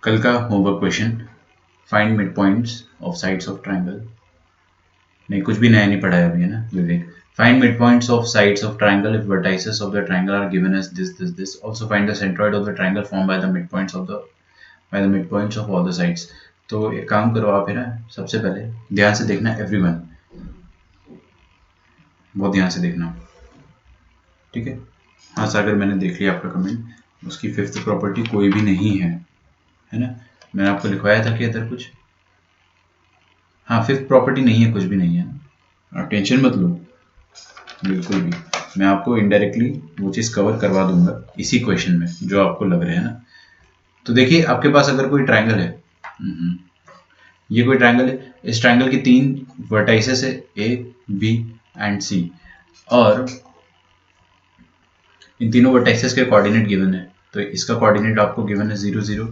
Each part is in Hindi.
कल का homework question, find mid points of sides of triangle. नहीं, कुछ भी नया नहीं पढ़ा है अभी, है ना Vivek. Find mid points of sides of triangle if vertices of the triangle are given as this. Also find the centroid of the triangle form by the mid points of all the sides. तो एक काम करो आप, है ना, सबसे पहले ध्यान से देखना एवरीवन, बहुत ध्यान से देखना, ठीक है। हाँ सागर, मैंने देख लिया आपका कमेंट, उसकी फिफ्थ प्रॉपर्टी कोई भी नहीं है ना। मैंने आपको लिखवाया था कि इधर कुछ, हाँ फिफ्थ प्रॉपर्टी नहीं है, कुछ भी नहीं है, आप टेंशन मत लो बिल्कुल भी। मैं आपको इनडायरेक्टली वो चीज़ कवर करवा दूंगा इसी क्वेश्चन में जो आपको लग रहा है ना। तो देखिए आपके पास अगर कोई ट्रायंगल है, ये कोई ट्रायंगल है, इस ट्रायंगल की तीन वर्टाइसेस है ए बी एंड सी, और इन तीनों वर्टाइसेस के कोऑर्डिनेट गिवन है। तो इसका कोऑर्डिनेट आपको गिवन है 0 0,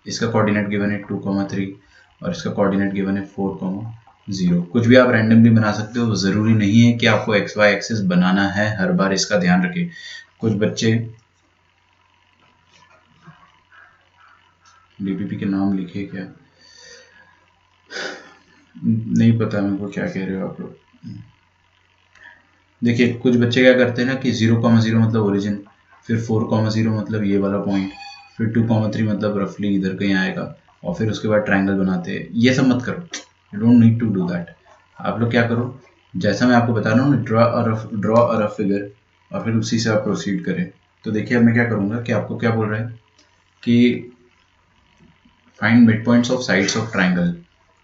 इसका कोऑर्डिनेट गिवन है 2 3, और इसका कोऑर्डिनेट गिवन है 4 0। कुछ भी आप रैंडमली बना सकते हो, ज़रूरी नहीं है कि आपको एक्स वाई एक्सिस बनाना है हर बार, इसका ध्यान रखें। कुछ बच्चे डीपीपी के नाम लिखे क्या, नहीं पता मेरे को क्या कह रहे हो आप लोग। देखिए कुछ बच्चे क्या करते हैं ना कि 0 0 मतलब ओरिजिन, फिर 4 0 मतलब ये वाला पॉइंट, फिर 2 3 मतलब रफली इधर कहीं आएगा, और फिर उसके बाद ट्रायंगल बनाते हैं। ये सब मत करो, you don't need to do that. आप लोग क्या करो, जैसा मैं आपको बता रहा हूँ, ड्रॉ अ रफ फिगर, और फिर उसी से आप प्रोसीड करें। तो देखिए अब मैं क्या करूँगा कि आपको क्या बोल रहा है कि find mid points of sides of triangle,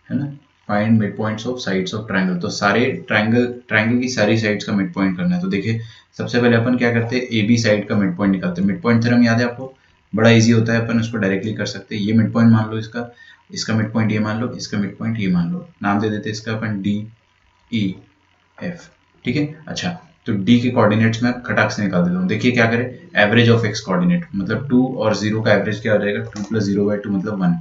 है ना। Find mid points of sides of triangle, तो सारे ट्रायंगल की सारी साइड्स का मिड पॉइंट करना है। तो देखिए सबसे पहले अपन क्या करते हैं, ए बी साइड का मिड पॉइंट निकालते हैं। मिड पॉइंट थ्योरम याद है आपको, बड़ा इजी होता है, अपन उसको डायरेक्टली कर सकते हैं। ये मिड पॉइंट मान लो, इसका मिड पॉइंट ये मान लो, इसका मिड पॉइंट ये मान लो, नाम दे देते हैं इसका अपन डी ई एफ, ठीक है। अच्छा, तो डी के कोऑर्डिनेट्स में खटाक से निकाल देता हूँ। देखिए क्या करें, एवरेज ऑफ एक्स कोऑर्डिनेट, मतलब 2 और 0 का एवरेज क्या हो जाएगा, 2 + 0/2 मतलब 1।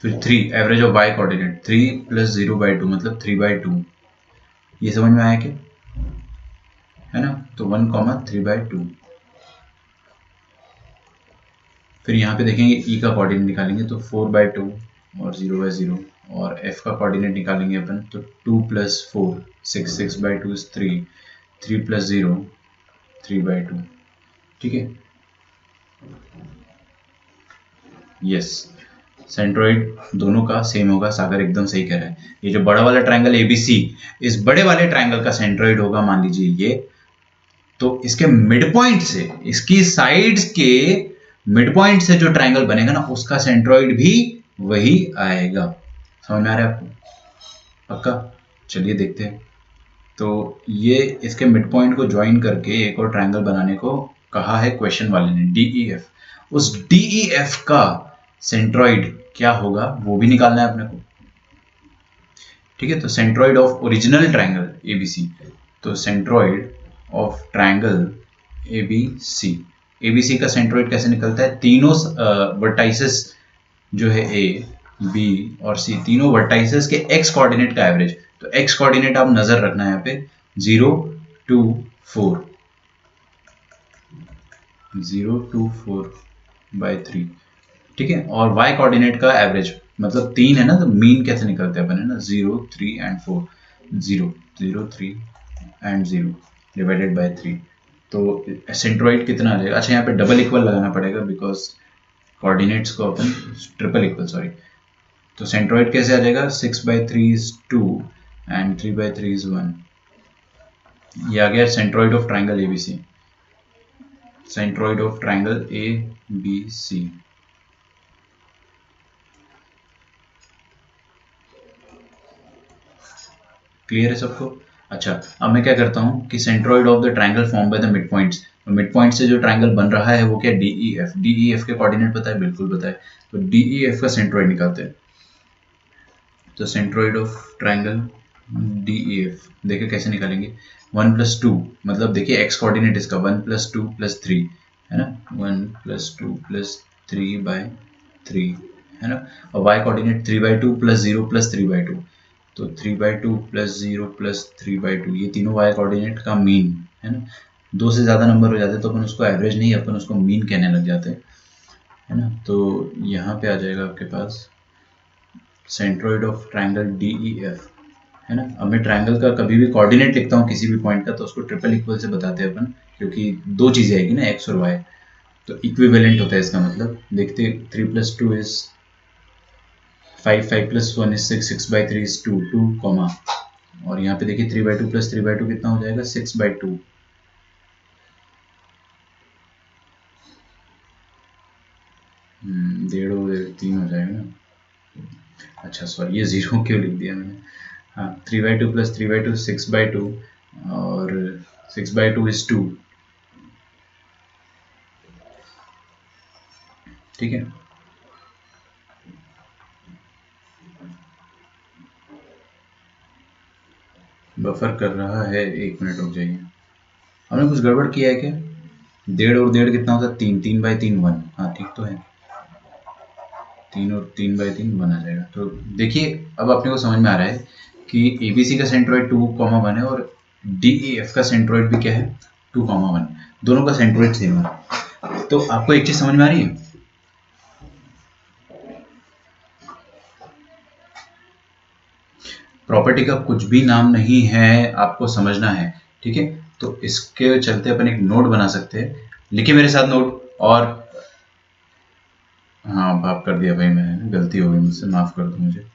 फिर 3 एवरेज ऑफ y कोऑर्डिनेट, 3 + 0/2 मतलब 3/2। ये समझ में आया क्या, है ना। तो 1 3/2। फिर यहाँ पे देखेंगे e का कोऑर्डिनेट निकालेंगे, तो 4/2 और 0/0, और f का कोऑर्डिनेट निकालेंगे अपन, तो 2 + 4 6 6/2 is 3, 3 + 0 3/2, ठीक है। यस, सेंट्रोइड दोनों का सेम होगा, सागर एकदम सही कह रहा है। ये जो बड़ा वाला ट्रायंगल एबीसी, इस बड़े वाले ट्रायंगल का सेंट्रोइड होगा, मान लीजिए ये, तो इसके मिड पॉइंट से, इसकी साइड्स के मिड पॉइंट से जो ट्रायंगल बनेगा ना, उसका सेंट्रोइड भी वही आएगा। समझ में आ रहा है आपको, पक्का। चलिए देखते हैं। तो ये इसके मिड पॉइंट को ज्वाइन करके एक और ट्रायंगल बनाने को कहा है क्वेश्चन वाले ने, डीईएफ। उस डीईएफ का सेंट्रोइड क्या होगा वो भी निकालना है अपने को, ठीक है। तो centroid of original triangle ABC, तो centroid of triangle ABC, ABC का सेंट्रोइड कैसे निकलता है, तीनों वर्टाइसेस जो है ए बी और सी, तीनों वर्टाइसेस के एक्स कोऑर्डिनेट का एवरेज। तो एक्स कोऑर्डिनेट आप नजर रखना है यहाँ पे, 0 2 4, 0 2 4/3, ठीक है। और y कोऑर्डिनेट का एवरेज, मतलब 3 है ना, तो मीन कैसे निकलते हैं अपन, है ना, 0 3 एंड 4, 0 0 3 एंड 0 डिवाइडेड बाय 3। तो सेंट्रोइड कितना आ जाएगा, अच्छा यहाँ पे डबल इक्वल लगाना पड़ेगा बिकॉज कोऑर्डिनेट्स को अपन ट्रिपल इक्वल, सॉरी। तो सेंट्रोइड कैसे आ जाएगा, 6/3 is 2 एंड 3/3 is 1। ये आ गया centroid of triangle ABC, centroid of triangle A B C. Clear है सबको। अच्छा, अब मैं क्या करता हूँ कि centroid of the triangle form by the mid points, mid point से जो ट्रायंगल बन रहा है वो क्या, डीईएफ। डीईएफ के कोऑर्डिनेट पता है, बिल्कुल पता है। तो डीईएफ का सेंट्रोइड निकालते हैं। तो सेंट्रोइड ऑफ ट्रायंगल डीईएफ देखिए कैसे निकालेंगे, 1 + 2 मतलब देखिए एक्स कोऑर्डिनेट इसका 1 + 2 + 3, है ना, 1 + 2 + 3/3, है ना। और y कोऑर्डिनेट 3/2 + 0 + 3/2, तो 3/2 + 0 + 3/2, ये तीनों y कोऑर्डिनेट का मीन, है ना। दो से ज़्यादा नंबर हो जाते तो अपन उसको एवरेज नहीं, अपन उसको मीन कहने लग जाते हैं। है ना। तो यहाँ पे आ जाएगा आपके पास centroid of triangle D E F, है ना। अब मैं ट्रायंगल का कभी भी कोऑर्डिनेट लिखता हूँ किसी भी पॉइंट का, तो उसको ट्रिपल इक्वल से बताते हैं अपन, क्योंकि दो चीज़ें आएगी ना, एक्स और वाई, तो इक्विवेलेंट होता है इसका मतलब। देखते 3+2 इज 5, 5+1 इज 6, 6/3 इज 2, 2 कॉमा, और यहाँ पे देखिए 3/2 + 3/2 कितना हो जाएगा, 6/2। डेढ़ और 3 हो जाएगा ना। अच्छा सॉरी, ये जीरो क्यों लिख दिया मैंने। हाँ, 3/2 + 3/2 6/2, और 6/2 इज 2। ठीक है, बफर कर रहा है, 1 मिनट रुक जाइए। हमने कुछ गड़बड़ किया है क्या? डेढ़ और डेढ़ कितना होता है, 3, 3/3 1। हाँ ठीक तो है, 3 और 3/3 1 आ जाएगा। तो देखिए अब अपने को समझ में आ रहा है कि ABC का सेंट्रोइड 2,1 है, और DEF का सेंट्रोइड भी क्या है, 2,1। दोनों का सेंट्रोइड सेम है। तो आपको एक चीज समझ में आ रही है, प्रॉपर्टी का कुछ भी नाम नहीं है, आपको समझना है। ठीक है, तो इसके चलते अपन एक नोट बना सकते हैं। लिखिए मेरे साथ नोट। और हाँ, माफ कर दिया भाई, मैंने गलती हो गई मुझसे, माफ कर दो मुझे।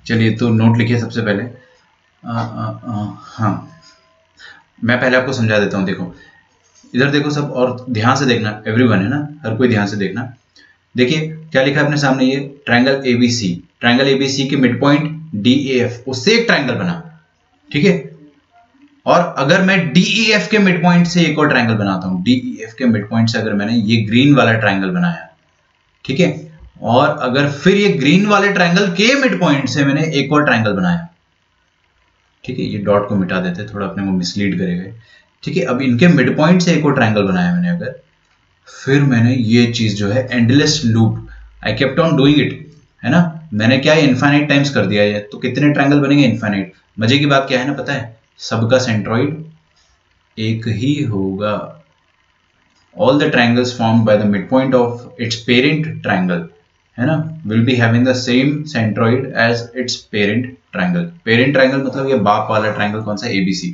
चलिए तो नोट लिखिए सबसे पहले। हाँ, मैं पहले आपको समझा देता हूँ। देखो इधर देखो सब, और ध्यान से देखना, एवरीवन है ना, हर कोई ध्यान से देखना। देखिए क्या लिखा है अपने सामने, ये ट्रायंगल एबीसी, ट्रायंगल एबीसी के मिड पॉइंट डीएफ, उससे एक ट्रायंगल बना। ठीक है, और अगर मैं डीईएफ के मिड पॉइंट से एक और ट्रायंगल बनाता हूं, डीईएफ के मिड पॉइंट से अगर मैंने ये ग्रीन वाला ट्रायंगल बनाया, ठीक है, और अगर फिर ये ग्रीन वाले ट्रायंगल के मिड पॉइंट से मैंने एक और ट्रायंगल बनाया, ठीक है, ये डॉट को मिटा देते, थोड़ा अपने को मिसलीड करेगा। ठीक है, अब इनके मिड पॉइंट से एक और ट्रायंगल बनाया मैंने अगर, फिर मैंने ये चीज जो है endless loop, I kept on doing it, है ना। मैंने क्या इनफाइनाइट टाइम्स कर दिया ये, तो कितने ट्रायंगल बनेंगे, इनफाइनाइट। मजे की बात क्या है ना, पता है, सबका सेंट्रॉइड एक ही होगा। All the triangles formed by the midpoint of its parent triangle, है ना, will be having the same centroid as its parent triangle. Parent triangle मतलब ये बाप वाला ट्रायंगल, कौन सा, ABC।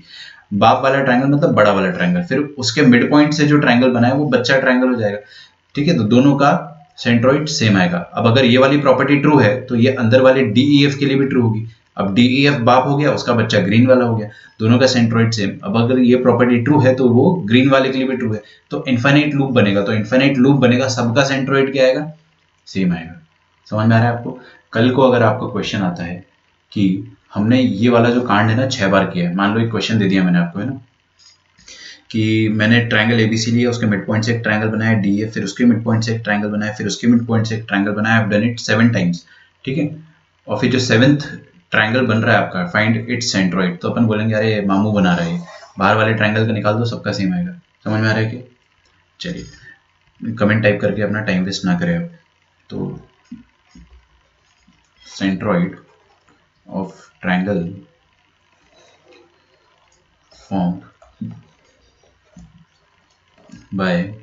बाप वाला ट्रायंगल मतलब बड़ा वाला ट्रायंगल, फिर उसके मिड पॉइंट से जो ट्रायंगल बना है वो बच्चा ट्रायंगल हो जाएगा। ठीक है, तो दोनों का सेंट्रोइड सेम आएगा। अब अगर ये वाली प्रॉपर्टी ट्रू है, तो ये अंदर वाले DEF के लिए भी ट्रू होगी। अब DEF बाप हो गया, उसका बच्चा ग्रीन वाला हो गया, दोनों का सेंट्रोइड सेम। अब अगर ये प्रॉपर्टी ट्रू है, तो वो ग्रीन वाले के लिए भी ट्रू है, तो इनफाइनाइट लूप बनेगा। तो इनफाइनाइट लूप बनेगा, सबका सेंट्रोइड क्या आएगा, सेम आएगा। समझ में आ रहा है आपको? कल को अगर आपको क्वेश्चन आता है कि हमने ये वाला जो कांड है ना 6 बार किया है, मान लो एक क्वेश्चन दे दिया मैंने आपको, है ना, कि मैंने ट्रायंगल एबीसी लिया, उसके मिड पॉइंट से एक ट्रायंगल बनाया डीएफ, फिर उसके मिड पॉइंट से एक ट्रायंगल बनाया, फिर उसके मिड पॉइंट से एक ट्रायंगल बनाया, I have done it 7 times. ठीक है, और फिर जो 7th ट्रायंगल बन रहा है आपका, फाइंड इट्स सेंट्रोइड, तो अपन बोलेंगे अरे मामू बना रहा है, बाहर वाले ट्रायंगल का निकाल दो, सबका सेम आएगा। समझ में आ रहा है कि? चलिए कमेंट टाइप करके अपना टाइम वेस्ट ना करें अब। तो centroid of triangle formed by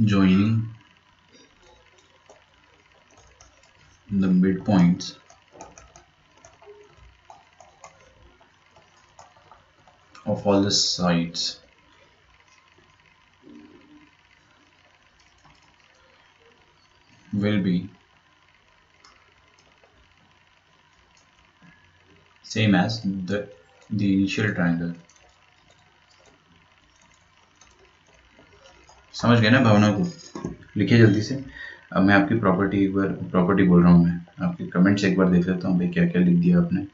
joining the midpoints of all the sides will be same as the initial triangle. समझ गए ना भावना को? लिखिए जल्दी से। अब मैं आपकी प्रॉपर्टी, एक बार प्रॉपर्टी बोल रहा हूँ, मैं आपके कमेंट्स एक बार देख लेता हूँ भाई, क्या क्या लिख दिया आपने।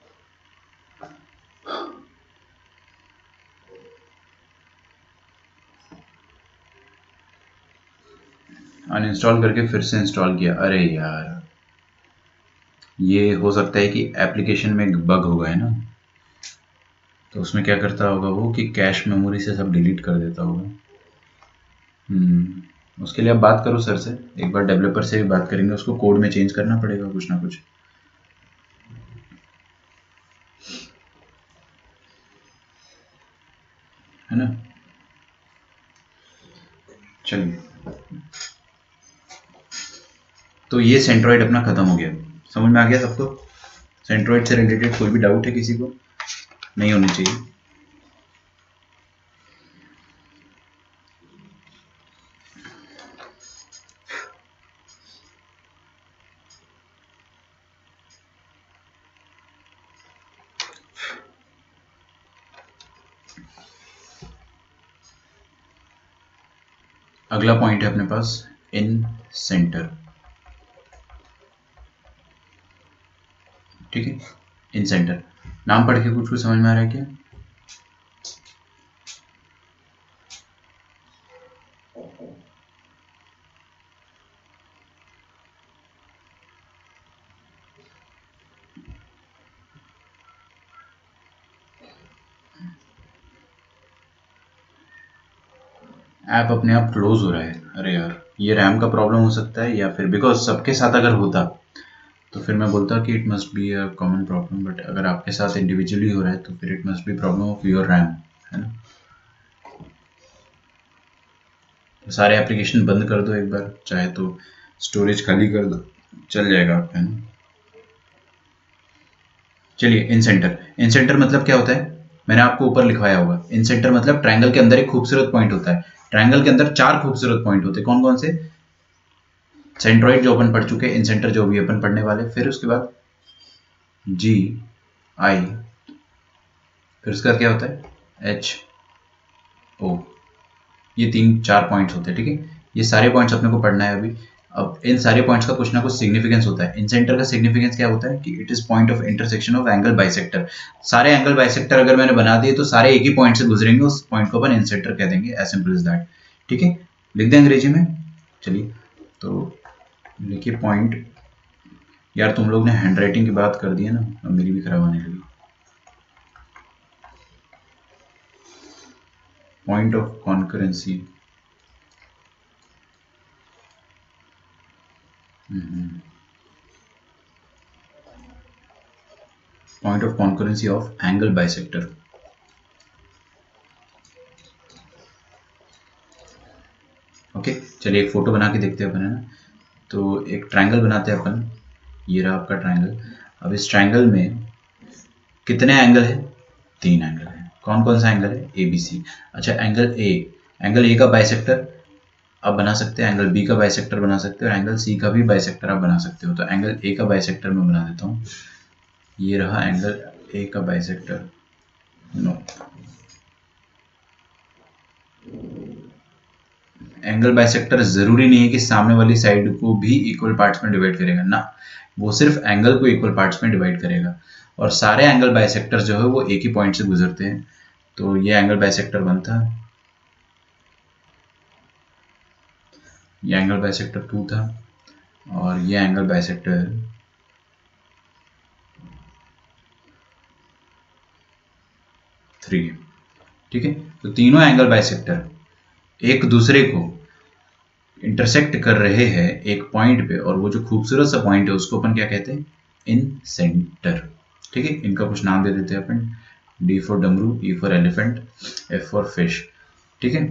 अनइंस्टॉल करके फिर से इंस्टॉल किया, अरे यार ये हो सकता है कि एप्लीकेशन में बग होगा, है ना, तो उसमें क्या करता होगा वो कि कैश मेमोरी से सब डिलीट कर देता होगा। उसके लिए आप बात करो सर से, एक बार डेवलपर से भी बात करेंगे, उसको कोड में चेंज करना पड़ेगा कुछ ना कुछ। है ना। चलिए, तो ये सेंट्रोइड अपना खत्म हो गया। समझ में आ गया सबको? सेंट्रोइड से रिलेटेड कोई भी डाउट है किसी को? नहीं होनी चाहिए। अगला पॉइंट है अपने पास इन सेंटर। ठीक है, इन सेंटर नाम पढ़ के कुछ समझ में आ रहा है क्या? ऐप अपने आप क्लोज हो रहा है। अरे यार, ये रैम का प्रॉब्लम हो सकता है, या फिर बिकॉज सबके साथ अगर होता तो फिर मैं बोलता कि it must be a common problem, but अगर आपके साथ इंडिविजुअली हो रहा है तो फिर it must be problem of your RAM, है ना। तो सारे एप्लीकेशन बंद कर दो एक बार, चाहे तो स्टोरेज खाली कर दो, चल जाएगा आपका, है ना। चलिए, इन सेंटर। इन सेंटर मतलब क्या होता है? मैंने आपको ऊपर लिखवाया होगा। इन सेंटर मतलब ट्रायंगल के अंदर एक खूबसूरत पॉइंट होता है। ट्रायंगल के अंदर 4 खूबसूरत पॉइंट होते हैं। कौन कौन से? सेंट्रोइड जो अपन पढ़ चुके हैं, इन सेंटर जो भी अपन पढ़ने वाले, फिर उसके बाद जी आई, फिर उसका क्या होता है? H O. ये 3-4 पॉइंट्स होते हैं। ठीक है, ये सारे पॉइंट्स अपने को पढ़ना है अभी। अब इन सारे पॉइंट्स का कुछ ना कुछ सिग्निफिकेंस होता है। इन सेंटर का सिग्निफिकेंस क्या होता है कि it is point of intersection of angle bisector. सारे एंगल बाइसेक्टर अगर मैंने बना दिए तो सारे एक ही पॉइंट से गुजरेंगे, उस पॉइंट को अपन इन सेंटर कह देंगे। As simple is that. ठीक है, लिख दें अंग्रेजी में। चलिए, तो लिखिए पॉइंट। यार तुम लोग ने हैंड राइटिंग की बात कर दी है ना, अब मेरी भी खराब आने लगी। Point of concurrency. Point of concurrency of angle bisector. Okay, चलिए एक फोटो बना के देखते हैं अपन, है ना। तो एक ट्रायंगल बनाते हैं अपन। ये रहा आपका ट्रायंगल। अब इस ट्रायंगल में कितने एंगल है? 3 एंगल है। कौन कौन सा एंगल है? A B C. अच्छा, एंगल ए का बाइसेक्टर आप बना सकते हैं, एंगल बी का बाइसेक्टर बना सकते हो, और एंगल सी का भी बाइसेक्टर आप बना सकते हो। तो एंगल ए का बाइसेक्टर मैं बना देता हूँ। ये रहा एंगल ए का बाइसेक्टर। नो, एंगल बाइसेक्टर जरूरी नहीं है कि सामने वाली साइड को भी इक्वल पार्ट्स में डिवाइड करेगा ना, वो सिर्फ एंगल को इक्वल पार्ट्स में डिवाइड करेगा। और सारे एंगल बाइसेक्टर जो है वो एक ही पॉइंट से गुजरते हैं। तो ये एंगल बाइसेक्टर 1 था, ये एंगल बाइसेक्टर 2 था, और ये एंगल बाइसेक्टर 3। ठीक है, तो तीनों एंगल बाइसेक्टर एक दूसरे को इंटरसेक्ट कर रहे हैं एक पॉइंट पे, और वो जो खूबसूरत सा पॉइंट है उसको अपन क्या कहते हैं? इन सेंटर। ठीक है, इनका कुछ नाम दे देते हैं अपन। डी फॉर डमरू, E for elephant, F for fish. ठीक है,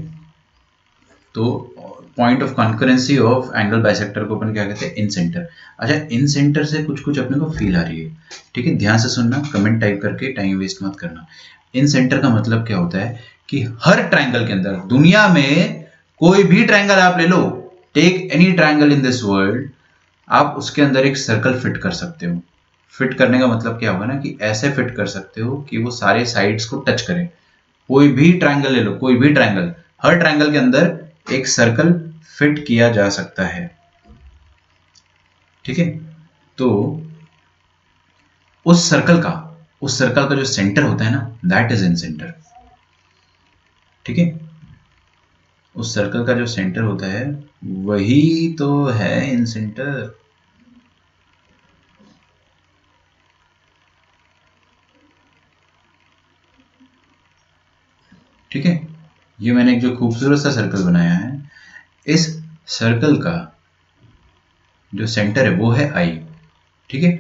तो point of concurrency of angle bisector को अपन क्या कहते हैं? इन सेंटर। अच्छा, इन सेंटर से कुछ कुछ अपने को फील आ रही है। ठीक है, ध्यान से सुनना, कमेंट टाइप करके टाइम वेस्ट मत करना। इन सेंटर का मतलब क्या होता है कि हर ट्रायंगल के अंदर, दुनिया में कोई भी ट्रायंगल आप ले लो, take any triangle in this world, आप उसके अंदर एक सर्कल फिट कर सकते हो। फिट करने का मतलब क्या होगा ना, कि ऐसे फिट कर सकते हो कि वो सारे साइड्स को टच करे। कोई भी ट्रायंगल ले लो, कोई भी ट्रायंगल, हर ट्रायंगल के अंदर एक सर्कल फिट किया जा सकता है। ठीक है, तो उस सर्कल का जो सेंटर होता है ना, दैट इज इन सेंटर। ठीक है, उस सर्कल का जो सेंटर होता है वही तो है इन सेंटर। ठीक है, ये मैंने एक जो खूबसूरत सा सर्कल बनाया है, इस सर्कल का जो सेंटर है वो है आई। ठीक है,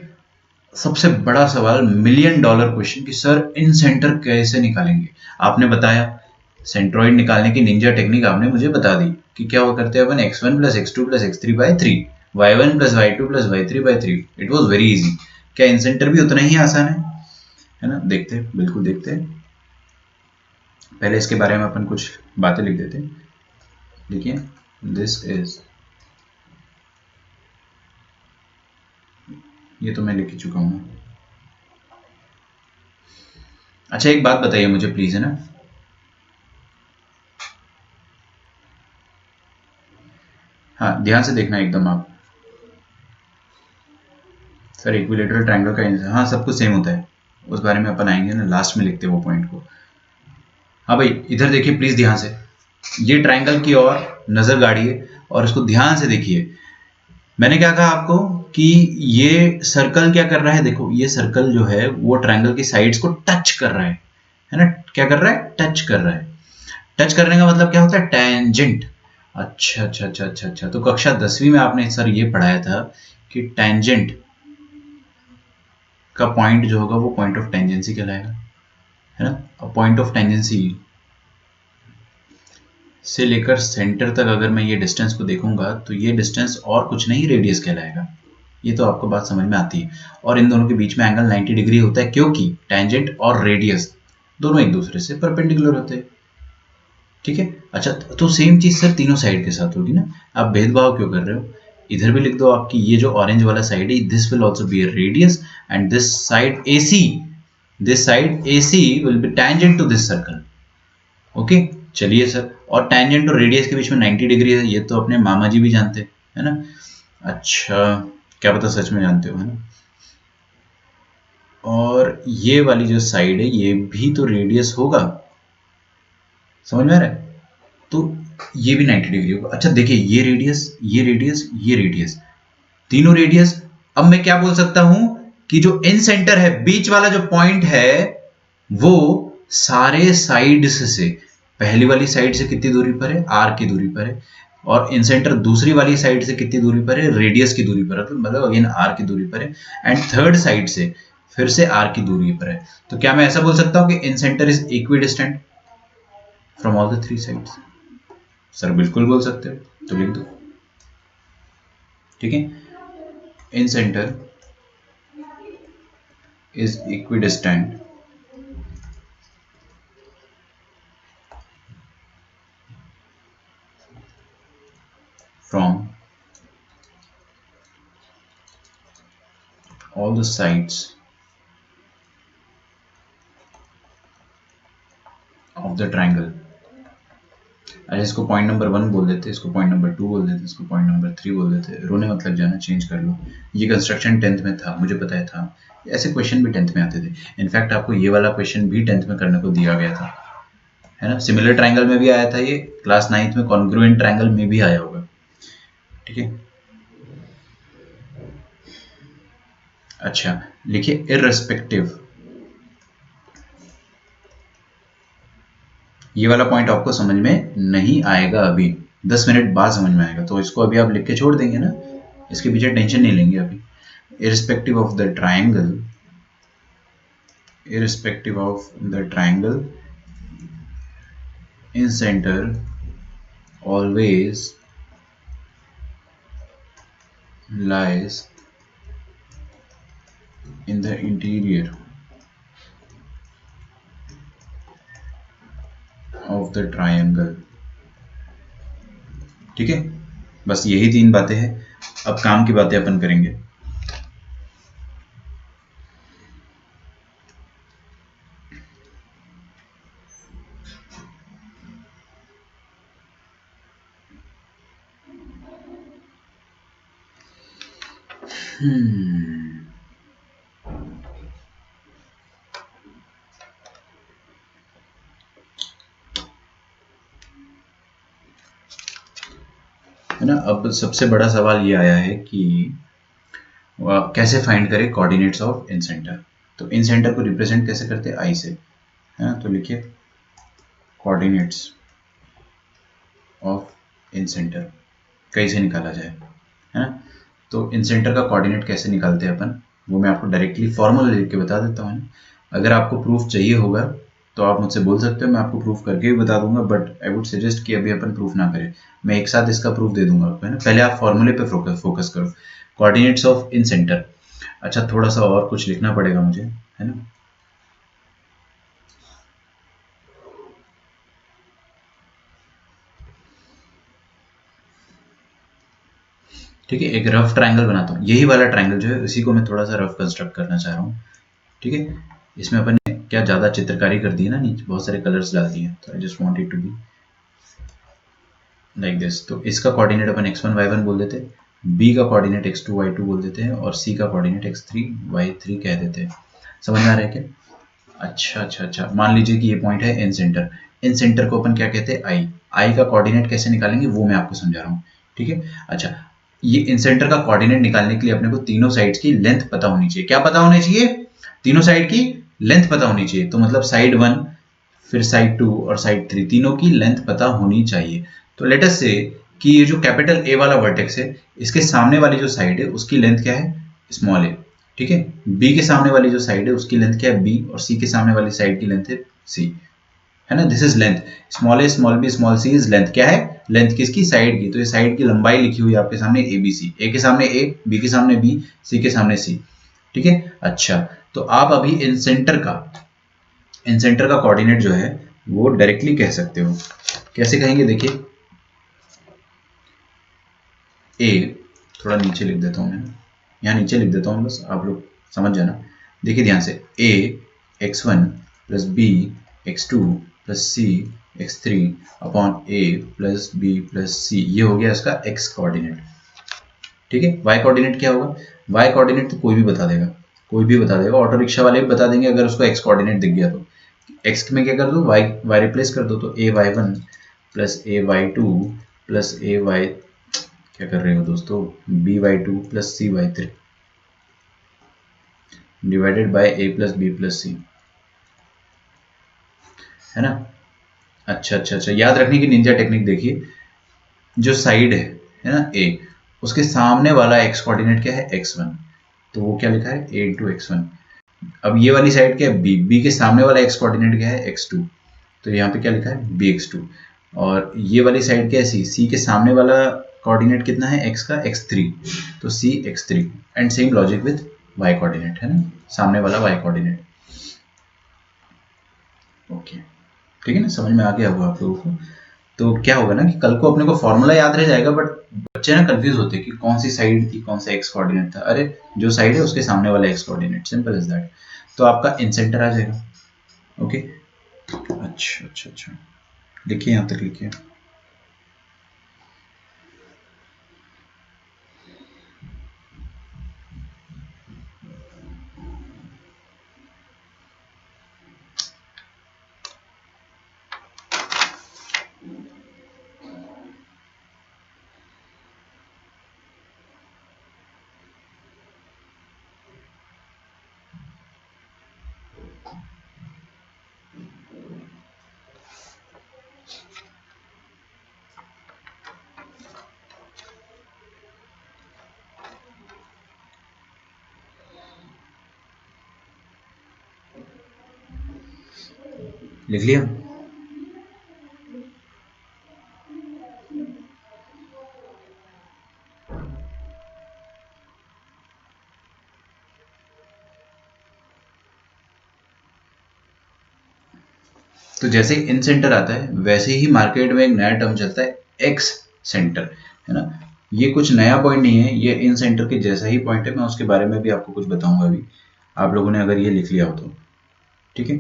सबसे बड़ा सवाल, $1,000,000 क्वेश्चन कि सर इन सेंटर कैसे निकालेंगे? आपने बताया सेंट्रॉइड निकालने की निंजा टेक्निक आपने मुझे बता दी कि क्या हुआ करते हैं अपन x1 plus x2 plus x3 by 3, y1 plus y2 plus y3 by 3. It was very easy. क्या इन सेंटर भी उतना ही आसान है ना? देखते हैं, बिल्कुल देखते हैं. पहले इसके बारे में अपन कुछ बातें लिख देते हैं. देखिए, दिस इज, ये तो मैं लिख चुका हूँ. अच्छा, एक बात बताइए मुझे प्लीज, है ना, हाँ ध्यान से देखना एकदम आप. सर इक्विलेटरल ट्रायंगल का, हाँ सब कुछ सेम होता है, उस बारे में अपन आएंगे ना, लास्ट में लिखते हैं वो पॉइंट को. हाँ भाई इधर देखिए प्लीज ध्यान से, ये ट्रायंगल की ओर नजर गाड़िए और इसको ध्यान से देखिए. मैंने क्या कहा आपको कि ये सर्कल क्या कर रहा है, देखो ये सर्कल जो है वो ट्रायंगल की साइड्स को टच कर रहा है ना? क्या कर रहा है? टच कर रहा है. टच करने का मतलब क्या होता है? टेंजेंट. अच्छा अच्छा अच्छा अच्छा अच्छा, तो कक्षा 10वीं में आपने सर ये पढ़ाया था कि टेंजेंट का पॉइंट जो होगा वो पॉइंट ऑफ टेंजेंसी कहलाएगा, है ना? पॉइंट ऑफ टेंजेंसी से लेकर सेंटर तक अगर मैं ये डिस्टेंस को देखूंगा तो ये डिस्टेंस और कुछ नहीं रेडियस कहलाएगा. ये तो आपको बात समझ में आती है. और इन दोनों के बीच में एंगल 90 डिग्री होता है क्योंकि टेंजेंट और रेडियस दोनों एक दूसरे से परपेंडिकुलर होते हैं. ठीक है. अच्छा, तो सेम चीज सर तीनों साइड के साथ होगी ना? आप भेदभाव क्यों कर रहे हो? इधर भी लिख दो आपकी ये जो ऑरेंज वाला साइड है, this will also be a radius and this side AC, this side AC will be tangent to this circle. Okay, चलिए सर. और टेंजेंट और रेडियस के बीच में 90 डिग्री है, ये तो अपने मामा जी भी जानते हैं, है ना? अच्छा, क्या पता सच में जानते हो, है ना? और ये वाली जो साइड है ये भी तो रेडियस होगा, समझ में आ रहा है? तो ये भी 90 डिग्री होगा. अच्छा देखिए, ये रेडियस, ये रेडियस, ये रेडियस, तीनों रेडियस. अब मैं क्या बोल सकता हूं कि जो इन सेंटर है, बीच वाला जो पॉइंट है, वो सारे साइड्स से, पहली वाली साइड से कितनी दूरी पर है? R की दूरी पर है. और इन सेंटर दूसरी वाली साइड से कितनी दूरी पर है? रेडियस की दूरी पर है, मतलब अगेन R की दूरी पर है. एंड थर्ड साइड से फिर से R की दूरी पर है. तो क्या मैं ऐसा बोल सकता हूं कि incentre is equidistant from all the three sides? Sir बिल्कुल बोल सकते हो, तो लिख दो. ठीक है, incentre is equidistant from all the sides of the triangle. अच्छा, इसको पॉइंट नंबर 1 बोल देते, इसको पॉइंट नंबर 2 बोल देते, इसको पॉइंट नंबर 3 बोल देते. रोने मत लग जाना, चेंज कर लो. ये कंस्ट्रक्शन 10th में था, मुझे पता है था. ऐसे क्वेश्चन भी 10th में आते थे. इनफैक्ट आपको ये वाला क्वेश्चन भी 10th में करने को दिया गया था, है ना? सिमिलर ट्रायंगल में भी आया था ये, क्लास 9th में कॉन्ग्रुएंट ट्रायंगल में भी आया होगा. ठीक है. अच्छा लिखिए, इररेस्पेक्टिव, ये वाला पॉइंट आपको समझ में नहीं आएगा अभी, 10 मिनट बाद समझ में आएगा. तो इसको अभी आप लिख के छोड़ देंगे ना, इसके पीछे टेंशन नहीं लेंगे अभी. irrespective of the triangle, irrespective of the triangle, in center always lies in the interior of the triangle. ठीक है, बस यही 3 बातें हैं. अब काम की बातें अपन करेंगे. है ना? अब सबसे बड़ा सवाल ये आया है कि कैसे फाइंड करें कोऑर्डिनेट्स ऑफ इन सेंटर. तो इन सेंटर को रिप्रेजेंट कैसे करते हैं? आई से, है ना? तो लिखिए कोऑर्डिनेट्स ऑफ इन सेंटर कैसे निकाला जाए, है ना? तो इन सेंटर का कोऑर्डिनेट कैसे निकालते हैं अपन, वो मैं आपको डायरेक्टली फॉर्मूला लिख के बता देता हूँ. अगर आपको प्रूफ चाहिए होगा तो आप मुझसे बोल सकते हो, मैं आपको प्रूफ करके भी बता दूंगा, बट आई वुड सजेस्ट कि अभी अपन प्रूफ ना करें, मैं एक साथ इसका प्रूफ दे दूंगा आपको, है ना। पहले आप फॉर्मूले पे फोकस करो, कोऑर्डिनेट्स ऑफ इन सेंटर। अच्छा, थोड़ा सा और कुछ लिखना पड़ेगा मुझे, है ना। ठीक है, एक रफ ट्रायंगल बनाता हूँ, यही वाला ट्रायंगल जो है इसी को मैं थोड़ा सा रफ कंस्ट्रक्ट करना चाह रहा हूँ। ठीक है, इसमें अपन ने क्या ज़्यादा चित्रकारी कर दी है ना, नीचे बहुत सारे कलर्स डाल दिए, तो I just want it to be like this. तो इसका कोऑर्डिनेट अपन x1 y1 बोल देते हैं, b का कोऑर्डिनेट x2 y2 बोल देते हैं, और c का कोऑर्डिनेट x3 y3 कह देते हैं। समझ में आ रहा है क्या? अच्छा अच्छा अच्छा, मान लीजिए कि ये पॉइंट है इन सेंटर, इन सेंटर को अपन क्या कहते हैं, आई। आई का कोऑर्डिनेट कैसे निकालेंगे वो मैं आपको समझा रहा हूँ। ठीक है, अच्छा, ये इन सेंटर का कोऑर्डिनेट निकालने के लिए अपने को तीनों साइड्स की लेंथ पता होनी चाहिए। क्या पता होनी चाहिए? तीनों साइड की लेंथ पता होनी चाहिए। तो मतलब साइड 1, फिर साइड 2 और साइड 3, तीनों की लेंथ पता होनी चाहिए। तो लेट अस से कि ये जो कैपिटल ए वाला वर्टेक्स है, इसके सामने वाली जो साइड है उसकी लेंथ क्या है, स्मॉल ए। ठीक है, बी के सामने वाली जो साइड है उसकी लेंथ क्या है, बी, और सी के सामने वाली साइड की लेंथ है सी, है ना। This is length, small a small b small c is length. क्या है? लेंथ किसकी? साइड की। तो ये साइड की लंबाई लिखी हुई है आपके सामने ए बी सी, ए के सामने ए, बी के सामने बी, सी के सामने सी। ठीक है, अच्छा, तो आप अभी इन सेंटर का कोऑर्डिनेट जो है वो डायरेक्टली कह सकते हो। कैसे कहेंगे देखिए, ए, थोड़ा नीचे लिख देता हूँ मैं, यहाँ नीचे लिख देता हूँ, बस आप लोग समझ जाना। देखिए ध्यान से, a x1 plus b x2 plus c x3 upon a plus b plus c, ये हो गया इसका x कोऑर्डिनेट। ठीक है, y कोऑर्डिनेट क्या होगा? y कोऑर्डिनेट तो कोई भी बता देगा, कोई भी बता देगा, ऑटो रिक्शा वाले भी बता देंगे अगर उसको x कोऑर्डिनेट दिख गया तो। x में क्या कर दो, y रिप्लेस कर दो, तो a y one plus a y two plus a y, क्या कर रहे हो दोस्तों, b y two plus c y three divided by a plus b plus c, है ना। अच्छा अच्छा अच्छा, याद रखने की निंजा टेक्निक देखिए, जो साइड है ना ए, उसके सामने वाला एक्स कोऑर्डिनेट क्या है, x1, तो वो क्या लिखा है, a इंटू x1। अब ये वाली साइड क्या है, b, b के सामने वाला x कोऑर्डिनेट क्या है, x2, तो यहाँ पे क्या लिखा है, bx2। और ये वाली साइड क्या है, c, c के सामने वाला कोऑर्डिनेट कितना है x का, x3, तो c x3। And same logic with y coordinate, है ना, सामने वाला y कोऑर्डिनेट। ओके, ठीक है ना, समझ में आ गया होगा आप लोगों को। तो क्या होगा ना कि कल को अपने को फॉर्मूला याद रह जाएगा, बट बच्चे ना कंफ्यूज होते हैं कि कौन सी साइड थी, कौन सा एक्स कोऑर्डिनेट था। अरे जो साइड है उसके सामने वाला x coordinate, simple is that. तो आपका इन सेंटर आ जाएगा। ओके, अच्छा अच्छा अच्छा, लिखिए, यहाँ तक लिखिए। लिख लिया? तो जैसे इन सेंटर आता है वैसे ही मार्केट में एक नया टर्म चलता है, एक्स सेंटर, है ना। ये कुछ नया पॉइंट नहीं है, ये इन सेंटर के जैसा ही पॉइंट है। मैं उसके बारे में भी आपको कुछ बताऊंगा अभी, आप लोगों ने अगर ये लिख लिया हो तो। ठीक है,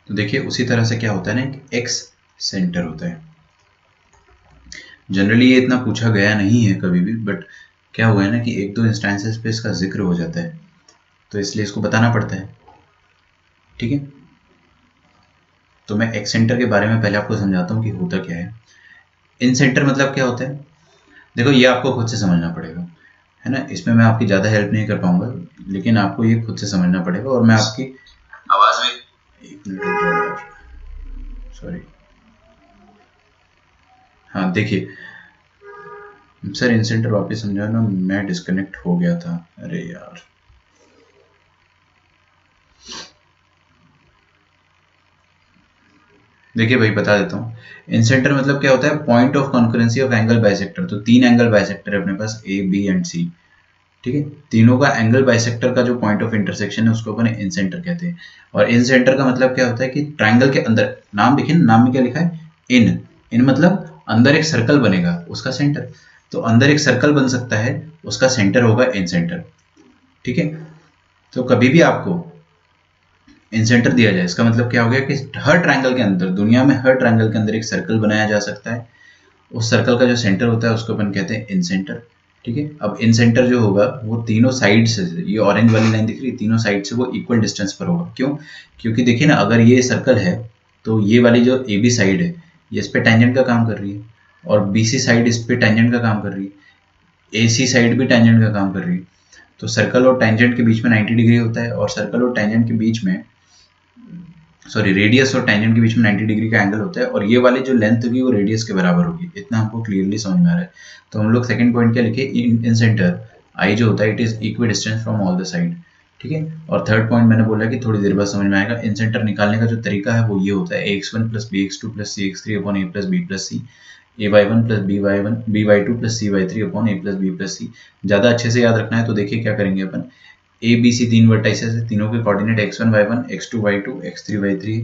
तो देखिए उसी तरह से क्या होता है ना, एक एक्स सेंटर होता है। जनरली ये इतना पूछा गया नहीं है कभी भी, बट क्या हुआ है ना कि एक दो इंस्टेंसेस पे इसका जिक्र हो जाता है, तो इसलिए इसको बताना पड़ता है। ठीक है, तो मैं एक्स सेंटर के बारे में पहले आपको समझाता हूँ कि होता क्या है। इन सेंटर मतलब क्या होता है, देखो ये आपको खुद से समझना पड़ेगा, है ना, इसमें मैं आपकी ज़्यादा हेल्प नहीं कर पाऊंगा, लेकिन आपको ये खुद से समझना पड़ेगा। और मैं आपकी आवाज़ में, एक मिनट रुक जाओ यार, सॉरी। हाँ देखिए सर, इन सेंटर वापस समझाओ ना, मैं डिस्कनेक्ट हो गया था, अरे यार। देखिए भाई बता देता हूँ, इन सेंटर मतलब क्या होता है, point of concurrency of angle bisector. तो तीन एंगल बाइसेक्टर है अपने पास, ए बी एंड सी, ठीक है। तीनों का एंगल बाइसेक्टर का जो पॉइंट ऑफ इंटरसेक्शन है उसको अपन इन सेंटर कहते हैं। और इन सेंटर का मतलब क्या होता है कि ट्राइंगल के अंदर, नाम देखिए, नाम में क्या लिखा है, इन। इन मतलब अंदर एक सर्कल बनेगा उसका सेंटर, तो अंदर एक सर्कल बन सकता है, उसका सेंटर होगा इन सेंटर, ठीक है। तो कभी भी आपको इन सेंटर दिया जाए, इसका मतलब क्या हो गया कि हर ट्राइंगल के अंदर, दुनिया में हर ट्राइंगल के अंदर एक सर्कल बनाया जा सकता है, उस सर्कल का जो सेंटर होता है उसको अपन कहते हैं इन सेंटर, ठीक है। अब इन सेंटर जो होगा वो तीनों साइड से, ये ऑरेंज वाली लाइन दिख रही है, तीनों साइड से वो इक्वल डिस्टेंस पर होगा। क्यों? क्योंकि देखिए ना, अगर ये सर्कल है तो ये वाली जो ए बी साइड है ये इस पे टेंजेंट का काम कर रही है, और बी सी साइड इस पे टेंजेंट का काम कर रही है, ए सी साइड भी टेंजेंट का काम कर रही है। तो सर्कल और टेंजेंट के बीच में 90 डिग्री होता है, और सर्कल और टेंजेंट के बीच में, सॉरी, रेडियस और टेंजेंट के बीच में 90 डिग्री का एंगल होता है, और ये वाली जो लेंथ होगी वो रेडियस के बराबर होगी। इतना हमको क्लियरली समझ में आ रहा है। तो हम लोग सेकंड पॉइंट क्या लिखे, इन सेंटर आई जो होता है it is equi distance from all the side, ठीक है। और थर्ड पॉइंट मैंने बोला कि थोड़ी देर बाद समझ में आएगा। इन सेंटर निकालने का जो तरीका है वो ये होता है, ax1 plus b x two plus c x three upon a plus b plus c, a y one plus b y two plus c y three upon a plus b plus c. ज़्यादा अच्छे से याद रखना है तो देखिए क्या करेंगे अपन, ए बी सी तीन वर्टाइसेस है, तीनों के coordinate x1 y1 x2 y2 x3 y3।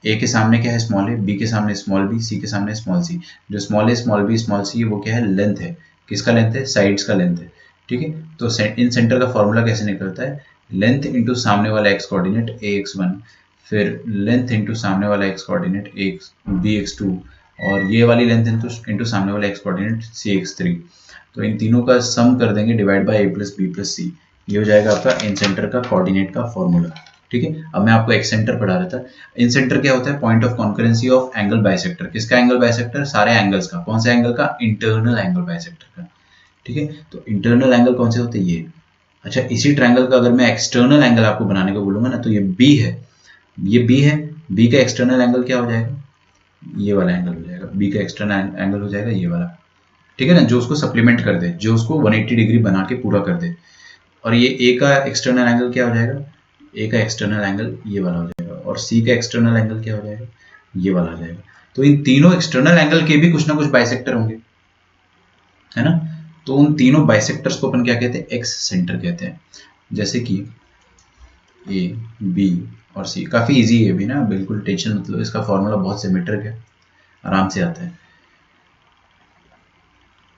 ए के सामने क्या है, स्मॉल ए, बी के सामने स्मॉल बी, सी के सामने स्मॉल सी। जो small a small b small सी है वो क्या है, लेंथ है। किसका लेंथ है, साइड्स का लेंथ है, ठीक है। तो इन सेंटर का फॉर्मूला कैसे निकलता है, लेंथ इंटू सामने वाला x coordinate a x one, फिर लेंथ इंटू सामने वाला x coordinate a b x two, और ये वाली लेंथ इंटू सामने वाला x coordinate c x three. तो इन तीनों का सम कर देंगे divide by a plus b plus c, ये हो जाएगा आपका इन सेंटर का कोऑर्डिनेट का फॉर्मूला, ठीक है। अब मैं आपको एक्स सेंटर पढ़ा रहा था। इन सेंटर क्या होता है, point of concurrency of angle bisector. किसका एंगल बाइसेक्टर, सारे एंगल्स का। कौन सा एंगल का, इंटरनल एंगल बाइसेक्टर का, ठीक है। तो इंटरनल एंगल कौन से होते हैं, ये। अच्छा, इसी ट्रायंगल का अगर मैं एक्सटर्नल एंगल आपको बनाने को बोलूंगा ना, तो ये बी है, ये बी है, बी का एक्सटर्नल एंगल क्या हो जाएगा, ये वाला एंगल हो जाएगा, बी का एक्सटर्नल एंगल हो जाएगा ये वाला, ठीक है ना, जो उसको सप्लीमेंट कर दे, जो उसको 180 डिग्री बना के पूरा कर दे। और ये ए का एक्सटर्नल एंगल क्या हो जाएगा, ए का एक्सटर्नल एंगल ये वाला हो जाएगा, और सी का एक्सटर्नल एंगल क्या हो जाएगा, ये वाला हो जाएगा। तो इन तीनों एक्सटर्नल एंगल के भी कुछ ना कुछ बाइसेक्टर होंगे, है ना। तो उन तीनों बाइसेक्टर्स को अपन क्या कहते हैं, एक्स सेंटर कहते हैं। जैसे कि ए बी और सी, काफ़ी इजी है भी ना, बिल्कुल टेंशन मतलब, इसका फॉर्मूला बहुत सिमेट्रिक है, आराम से आता है।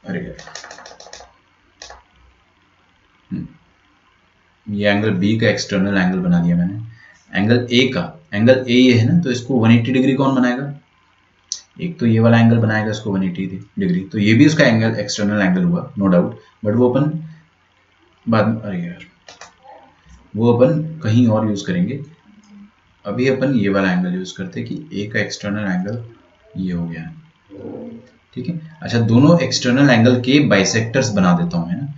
अरे यार, ये एंगल बी का एक्सटर्नल एंगल बना दिया मैंने। एंगल ए का, एंगल ए ये है ना, तो इसको 180 डिग्री कौन बनाएगा, एक तो ये वाला एंगल बनाएगा इसको 180 डिग्री, तो ये भी उसका एंगल एक्सटर्नल एंगल हुआ, नो डाउट। बट वो अपन बाद में, अरे यार, वो अपन कहीं और यूज करेंगे। अभी अपन ये वाला एंगल यूज करते हैं कि ए का एक्सटर्नल एंगल ये हो गया, ठीक है। अच्छा, दोनों एक्सटर्नल एंगल के बाइसेक्टर्स बना देता हूं मैं ना,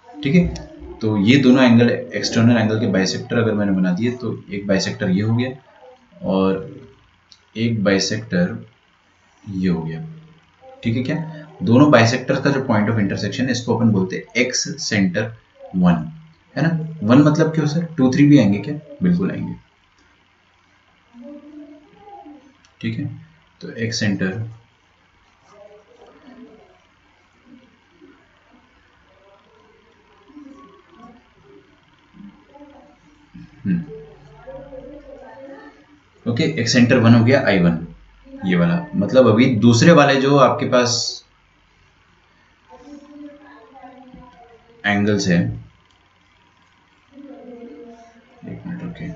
ठीक है। तो ये दोनों एंगल एक्सटर्नल एंगल के बाइसेक्टर अगर मैंने बना दिए, तो एक बाइसेक्टर ये हो गया, और एक बाइसेक्टर ये हो गया, ठीक है। क्या, दोनों बाइसेक्टर्स का जो पॉइंट ऑफ इंटरसेक्शन है इसको अपन बोलते हैं एक्स सेंटर वन, है ना। वन मतलब क्यों सर, टू थ्री भी आएंगे क्या, बिल्कुल आएंगे, ठीक है। तो x centre, okay, x centre one हो गया आई वन, ये वाला मतलब। अभी दूसरे वाले जो आपके पास एंगल्स है, एक मिनट ओके।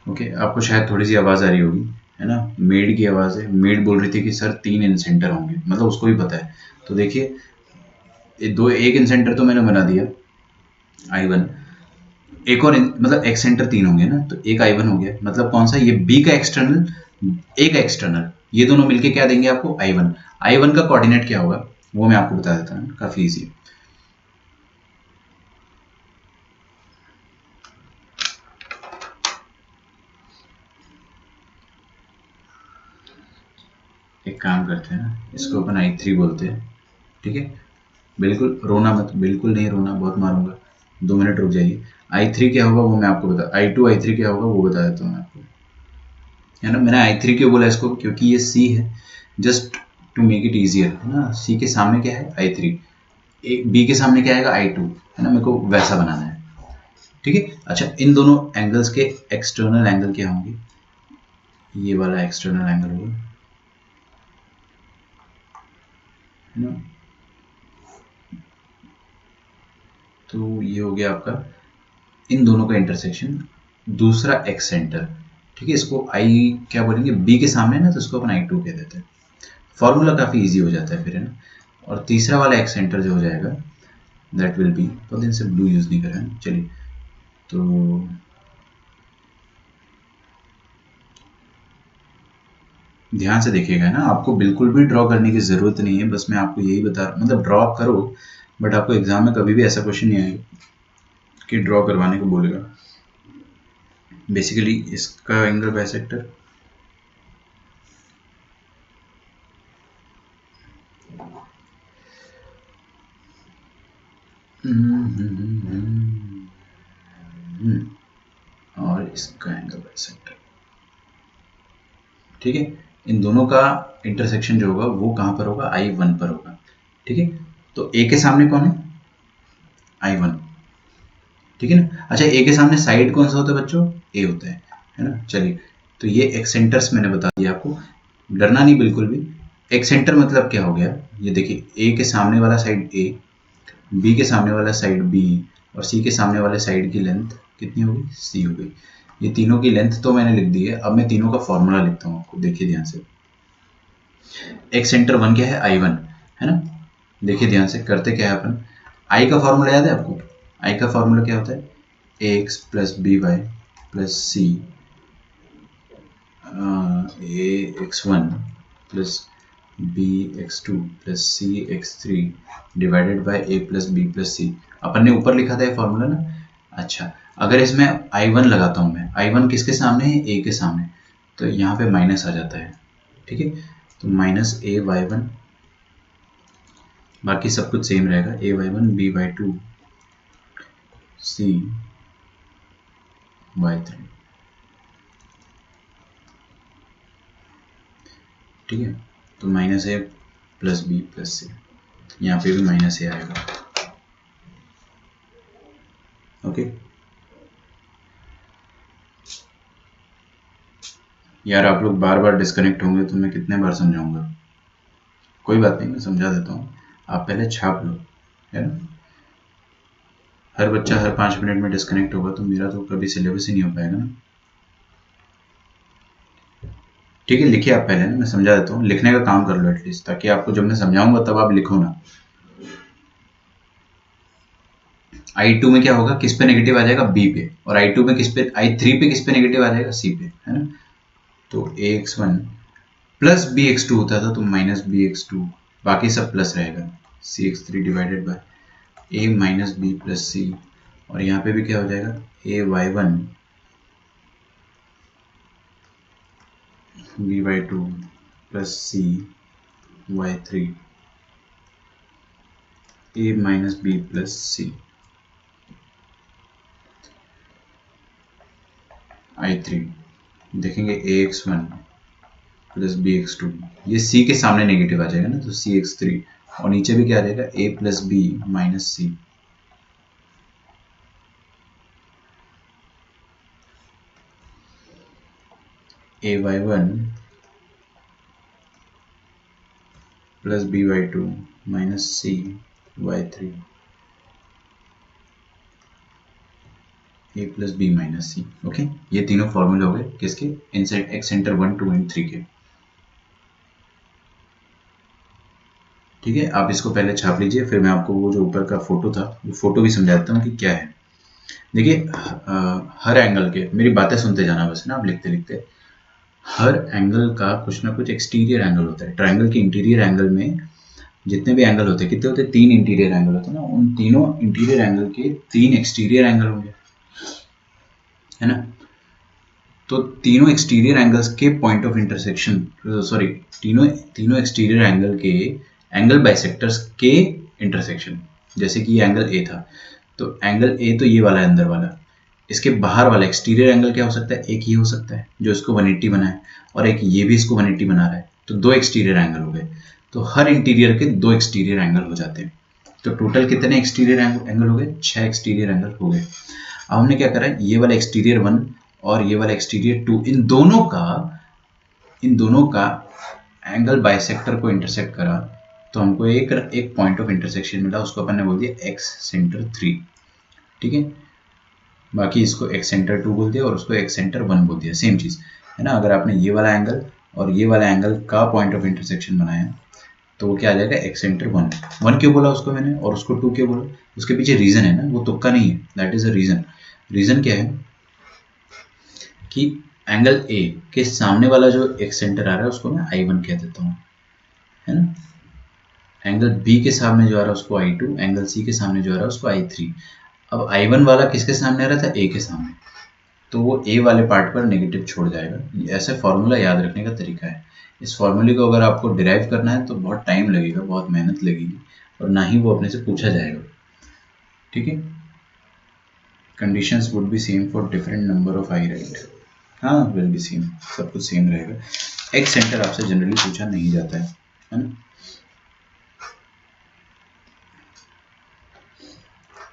ओके, आपको शायद थोड़ी सी आवाज़ आ रही होगी, है ना, मेड की आवाज़ है। मेड बोल रही थी कि सर 3 इंसेंटर होंगे, मतलब उसको भी पता है। तो देखिए, एक इंसेंटर तो मैंने बना दिया I1, एक और मतलब एक्स सेंटर 3 होंगे ना, तो एक I1 हो गया, मतलब कौन सा, ये बी का एक्सटर्नल, एक एक्सटर्नल, ये दोनों मिलके क्या देंगे आपको, I1। I1 का कोऑर्डिनेट क्या होगा वो मैं आपको बता देता हूँ, काफ़ी ईजी है। एक काम करते हैं ना, इसको अपन I3 बोलते हैं, ठीक है। बिल्कुल रोना मत, बिल्कुल नहीं रोना, बहुत मारूंगा, 2 मिनट रुक जाइए। I3 क्या होगा वो मैं आपको बता, I2 I3 क्या होगा वो बता देता हूँ मैं आपको, है ना। मैंने I3 क्यों बोला इसको, क्योंकि ये C है, just to make it easier, है ना। C के सामने क्या है, I3, एक B के सामने क्या आएगा, I2, है ना, मेरे को वैसा बनाना है, ठीक है। अच्छा, इन दोनों एंगल्स के एक्सटर्नल एंगल क्या होंगे, ये वाला एक्सटर्नल एंगल होगा, है ना। तो ये हो गया आपका इन दोनों का इंटरसेक्शन, दूसरा एक्स सेंटर, ठीक है। इसको आई क्या बोलेंगे, बी के सामने ना, तो इसको अपन I2 कह देते हैं। फॉर्मूला काफ़ी इजी हो जाता है फिर, है ना। और तीसरा वाला एक्स सेंटर जो हो जाएगा, दैट विल बी, बहुत दिन से ब्लू यूज़ नहीं कर रहे हैं, चलिए। तो ध्यान से देखिएगा ना, आपको बिल्कुल भी ड्रॉ करने की ज़रूरत नहीं है, बस मैं आपको यही बता, मतलब ड्रॉ करो, बट आपको एग्जाम में कभी भी ऐसा क्वेश्चन नहीं आएगा कि ड्रॉ करवाने को बोलेगा। बेसिकली इसका एंगल बाइसेक्टर, और इसका एंगल बाइसेक्टर, ठीक है। इन दोनों का इंटरसेक्शन जो होगा वो कहाँ पर होगा, I1 पर होगा, ठीक है। तो ए के सामने कौन है, I1, ठीक है ना। अच्छा, ए के सामने साइड कौन सा होता है बच्चों, ए होता है ना। चलिए, तो ये एक्सेंटर्स मैंने बता दिया आपको, डरना नहीं बिल्कुल भी। एक्सेंटर मतलब क्या हो गया, ये देखिए, ए के सामने वाला साइड ए, बी के सामने वाला साइड बी, और सी के सामने वाले साइड की लेंथ कितनी होगी, सी हो गई। ये तीनों की लेंथ तो मैंने लिख दी है, अब मैं तीनों का फॉर्मूला लिखता हूँ आपको, देखिए ध्यान से। एक्स सेंटर 1 क्या है, I1, है ना। देखिए ध्यान से, करते क्या है अपन, आई का फॉर्मूला याद है आपको, आई का फॉर्मूला क्या होता है, x plus b y plus c, a x1 plus b x2 plus c x3 divided by a plus b plus c. अपन ने ऊपर लिखा था ये फॉर्मूला ना। अच्छा, अगर इसमें I1 लगाता हूँ मैं, I1 किसके सामने है, ए के सामने, तो यहाँ पे माइनस आ जाता है, ठीक है। तो माइनस A y1, बाकी सब कुछ सेम रहेगा, A y1 B y2 CY3, ठीक है। तो minus A plus b plus c, यहाँ पे भी माइनस A आएगा, ओके। यार आप लोग बार बार डिस्कनेक्ट होंगे तो मैं कितने बार समझाऊंगा, कोई बात नहीं, मैं समझा देता हूँ, आप पहले छाप लो, है ना। हर बच्चा हर 5 मिनट में डिस्कनेक्ट होगा तो मेरा तो कभी सिलेबस ही नहीं हो पाएगा ना। ठीक है, लिखिए आप पहले ना, मैं समझा देता हूँ, लिखने का काम कर लो एटलीस्ट, ताकि आपको जब मैं समझाऊंगा तब आप लिखो ना। I2 में क्या होगा, किस पे नेगेटिव आ जाएगा, बी पे, और I2 में किस पे, I3 पे किस पे नेगेटिव आ जाएगा, सी पे, है ना। तो AX1 प्लस BX2 होता था तो माइनस BX2, बाकी सब प्लस रहेगा, CX3 divided by A minus b plus c, और यहाँ पे भी क्या हो जाएगा, AY1 BY2 plus CY3 A minus b plus c, I3 देखेंगे AX1 प्लस BX2, ये C के सामने नेगेटिव आ जाएगा ना, तो CX3, और नीचे भी क्या आ जाएगा, A plus B minus C, AY1 plus BY2 minus CY3, A plus B minus C. Okay, ये तीनों फॉर्मूले हो गए किसके, इनसाइड एक्स सेंटर 1, 2 एंड 3 के। ठीक है, आप इसको पहले छाप लीजिए, फिर मैं आपको वो जो ऊपर का फोटो था वो फोटो भी समझा देता हूँ कि क्या है। देखिए हर एंगल के, मेरी बातें सुनते जाना बस ना आप लिखते लिखते, हर एंगल का कुछ ना कुछ एक्सटीरियर एंगल होता है। ट्रायंगल के इंटीरियर एंगल में जितने भी एंगल होते हैं, कितने होते हैं, 3 इंटीरियर एंगल होते हैं ना, उन तीनों इंटीरियर एंगल के 3 एक्सटीरियर एंगल होंगे, है ना। तो तीनों एक्सटीरियर एंगल्स के पॉइंट ऑफ इंटरसेक्शन, सॉरी, तीनों तीनों एक्सटीरियर एंगल के एंगल बाइसेक्टर्स के इंटरसेक्शन, जैसे कि ये एंगल ए था, तो एंगल ए तो ये वाला है अंदर वाला, इसके बाहर वाला एक्सटीरियर एंगल क्या हो सकता है, एक ही हो सकता है जो इसको 180 बनाए, और एक ये भी इसको 180 बना रहा है, तो 2 एक्सटीरियर एंगल हो गए। तो हर इंटीरियर के 2 एक्सटीरियर एंगल हो जाते हैं। तो टोटल कितने एक्सटीरियर एंगल हो गए, 6 एक्सटीरियर एंगल हो गए। अब हमने क्या करा है, ये वाला एक्सटीरियर 1 और ये वाला एक्सटीरियर 2, इन दोनों का एंगल बाइसेक्टर को इंटरसेक्ट करा, तो हमको एक पॉइंट ऑफ इंटरसेक्शन मिला, उसको अपन ने बोल दिया एक्स सेंटर 3। ठीक है, बाकी इसको एक्स सेंटर 2 बोल दिया और उसको एक्स सेंटर 1 बोल दिया, सेम चीज़ है ना। अगर आपने ये वाला एंगल और ये वाला एंगल का पॉइंट ऑफ इंटरसेक्शन बनाया तो वो क्या आ जाएगा, एक्स सेंटर 1। 1 क्यों बोला उसको मैंने और उसको 2 क्यों बोला, उसके पीछे रीज़न है ना, वो तुक्का नहीं है, that is a reason. Reason क्या है कि एंगल ए के सामने वाला जो एक्स सेंटर आ रहा है उसको मैं I1 कह देता हूँ, है ना। एंगल बी के सामने जो आ रहा है उसको I2, एंगल सी के सामने जो आ रहा है उसको I3। अब I1 वाला किसके सामने आ रहा था, ए के सामने, तो वो ए वाले पार्ट पर नेगेटिव छोड़ जाएगा। ऐसे फॉर्मूला याद रखने का तरीका है। इस फॉर्मूले को अगर आपको डिराइव करना है तो बहुत टाइम लगेगा, बहुत मेहनत लगेगी, और ना ही वो अपने से पूछा जाएगा। ठीक है, conditions would be same for different number of I, right. हाँ, विल बी सेम, सब कुछ सेम रहेगा। एक्स सेंटर आपसे जनरली पूछा नहीं जाता है ना।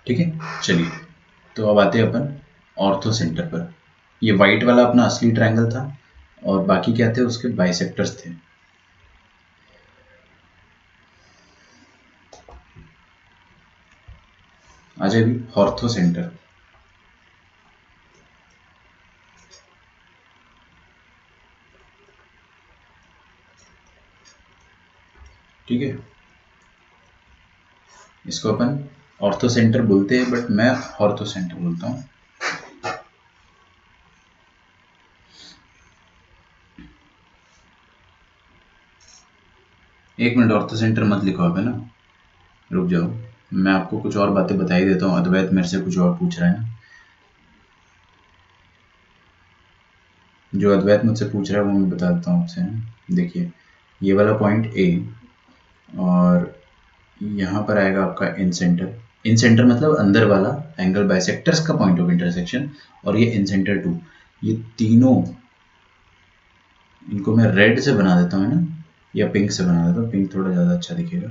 ठीक है, चलिए, तो अब आते हैं अपन ऑर्थो सेंटर पर। ये वाइट वाला अपना असली ट्रायंगल था और बाकी क्या थे, उसके बाइसेक्टर्स थे। आ जाए भी ऑर्थो सेंटर। ठीक है, इसको अपन ऑर्थो सेंटर बोलते हैं, बट मैं ऑर्थो सेंटर बोलता हूँ। एक मिनट, ऑर्थो सेंटर मत लिखो अब, है ना, रुक जाओ, मैं आपको कुछ और बातें बता ही देता हूँ। अद्वैत मेरे से कुछ और पूछ रहा है ना, जो अद्वैत मुझसे पूछ रहा है वो मैं बता देता हूँ आपसे। देखिए, ये वाला पॉइंट ए और यहाँ पर आएगा आपका इन सेंटर। इन सेंटर मतलब अंदर वाला एंगल बाइसेक्टर्स का पॉइंट ऑफ इंटरसेक्शन, और ये इन सेंटर 2, ये तीनों, इनको मैं रेड से बना देता हूँ ना, या पिंक से बना देता हूँ, पिंक थोड़ा ज़्यादा अच्छा दिखेगा।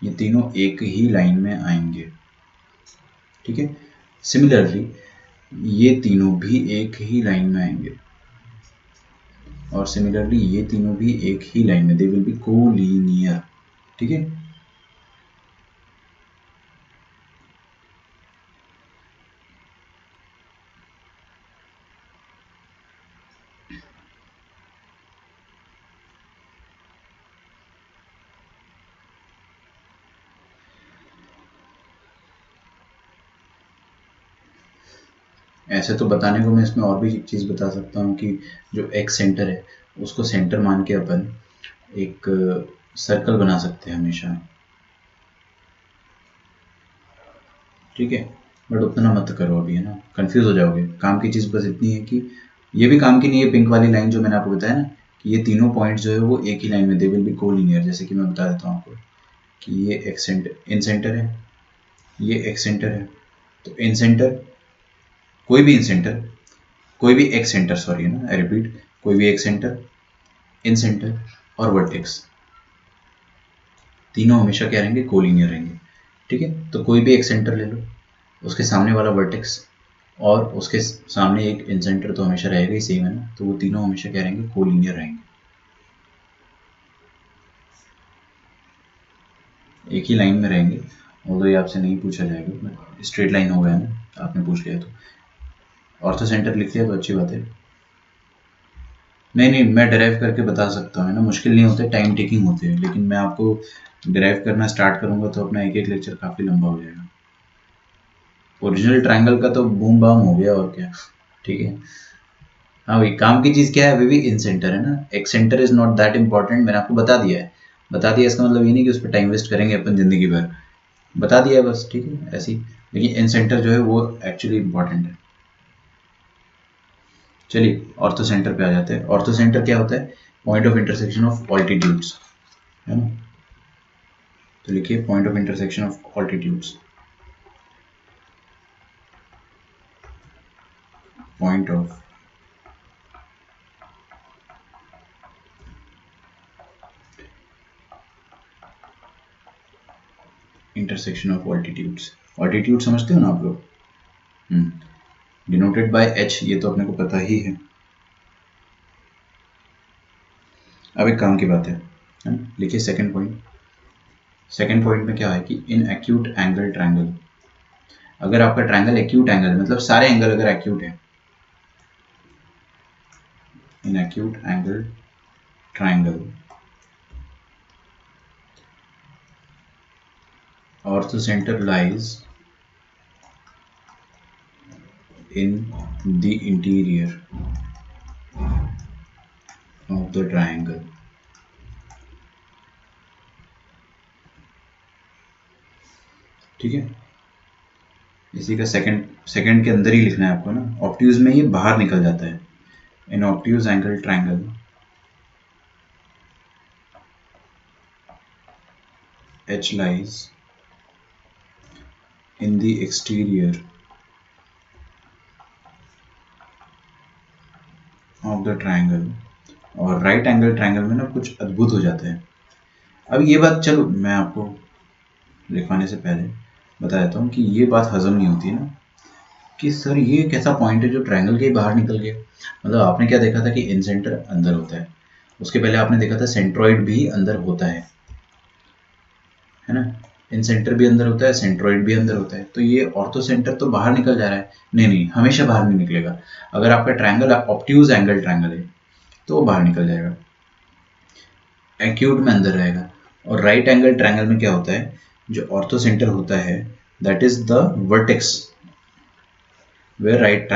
ये तीनों एक ही लाइन में आएंगे। ठीक है, सिमिलरली ये तीनों भी एक ही लाइन में आएंगे, और सिमिलरली ये तीनों भी एक ही लाइन में, दे विल बी कोलिनियर। ठीक है, ऐसे तो बताने को मैं इसमें और भी एक चीज़ बता सकता हूँ कि जो एक्स सेंटर है उसको सेंटर मान के अपन एक सर्कल बना सकते हैं हमेशा। ठीक है, बट उतना मत करो अभी, है ना, कंफ्यूज हो जाओगे। काम की चीज़ बस इतनी है कि ये भी काम की नहीं है, पिंक वाली लाइन जो मैंने आपको बताया ना, कि ये तीनों पॉइंट जो है वो एक ही लाइन में, दे विल बी कोलिनियर। जैसे कि मैं बता देता हूँ आपको कि ये एक्स सेंटर इन सेंटर है, ये एक्स सेंटर है, तो इन सेंटर, कोई भी इन सेंटर, कोई भी एक्स सेंटर, सॉरी, है ना, आई रिपीट, कोई भी एक्स सेंटर, इन सेंटर और वर्टेक्स, तीनों हमेशा क्या रहेंगे, कोलिनियर रहेंगे। ठीक है, तो कोई भी एक सेंटर ले लो, उसके सामने वाला वर्टेक्स और उसके सामने एक इन सेंटर तो हमेशा रहेगा ही, सेम है ना, तो वो तीनों हमेशा क्या रहेंगे, कोलिनियर रहेंगे, एक ही लाइन में रहेंगे। ऑल्दो ये आपसे नहीं पूछा जाएगा, स्ट्रेट लाइन हो गया ना, आपने पूछ लिया तो। ऑर्थो सेंटर लिख लिया तो अच्छी बात है। नहीं नहीं, मैं डिराइव करके बता सकता हूँ, है ना, मुश्किल नहीं होते, टाइम टेकिंग होते हैं, लेकिन मैं आपको डिराइव करना स्टार्ट करूंगा तो अपना एक एक लेक्चर काफ़ी लंबा हो जाएगा। ओरिजिनल ट्रायंगल का तो बूम बाम हो गया और क्या। ठीक है, हाँ भाई, काम की चीज़ क्या है, अभी भी इन सेंटर है ना, एक centre is not that important, मैंने आपको बता दिया है। बता दिया इसका मतलब ये नहीं कि उस पर टाइम वेस्ट करेंगे अपन ज़िंदगी भर, बता दिया है बस, ठीक है ऐसी। लेकिन इन सेंटर जो है वो एक्चुअली इंपॉर्टेंट है। चलिए ऑर्थो सेंटर पे आ जाते हैं। ऑर्थो सेंटर क्या होता है? Point of intersection of altitudes, है ना। तो लिखिए point of intersection of altitudes, point of intersection of altitudes. Altitude समझते हो ना आप लोग? डिनोटेड बाय एच, ये तो अपने को पता ही है। अब एक काम की बात है ना? लिखिए सेकंड पॉइंट। सेकंड पॉइंट में क्या है कि इन एक्यूट एंगल ट्रायंगल, अगर आपका ट्रायंगल एक्यूट एंगल है, मतलब सारे एंगल अगर एक्यूट है, in acute angle triangle ortho centre lies in the interior of the triangle। ठीक है, इसी का सेकंड सेकंड के अंदर ही लिखना है आपको ना। ऑब्ट्यूज में ये बाहर निकल जाता है। In obtuse angle triangle H lies in the exterior of the triangle। और राइट एंगल ट्रायंगल में ना कुछ अद्भुत हो जाता है। अब ये बात चलो मैं आपको लिखवाने से पहले बता देता हूँ कि ये बात हजम नहीं होती है ना, कि सर ये कैसा पॉइंट है जो ट्रायंगल के बाहर निकल गया। मतलब आपने क्या देखा था कि इन सेंटर अंदर होता है, उसके पहले आपने देखा था सेंट्रॉइड भी अंदर होता है ना। इन सेंटर भी अंदर होता है, सेंट्रॉइड भी अंदर होता है, तो ये ऑर्थो सेंटर तो बाहर निकल जा रहा है। नहीं नहीं, हमेशा बाहर नहीं निकलेगा। अगर आपका ट्रायंगल ऑब्ट्यूज एंगल ट्रायंगल है तो वो बाहर निकल जाएगा, एक्यूट में अंदर रहेगा। और राइट एंगल ट्रायंगल में क्या होता है, जो ऑर्थो सेंटर होता है that is the vertex where right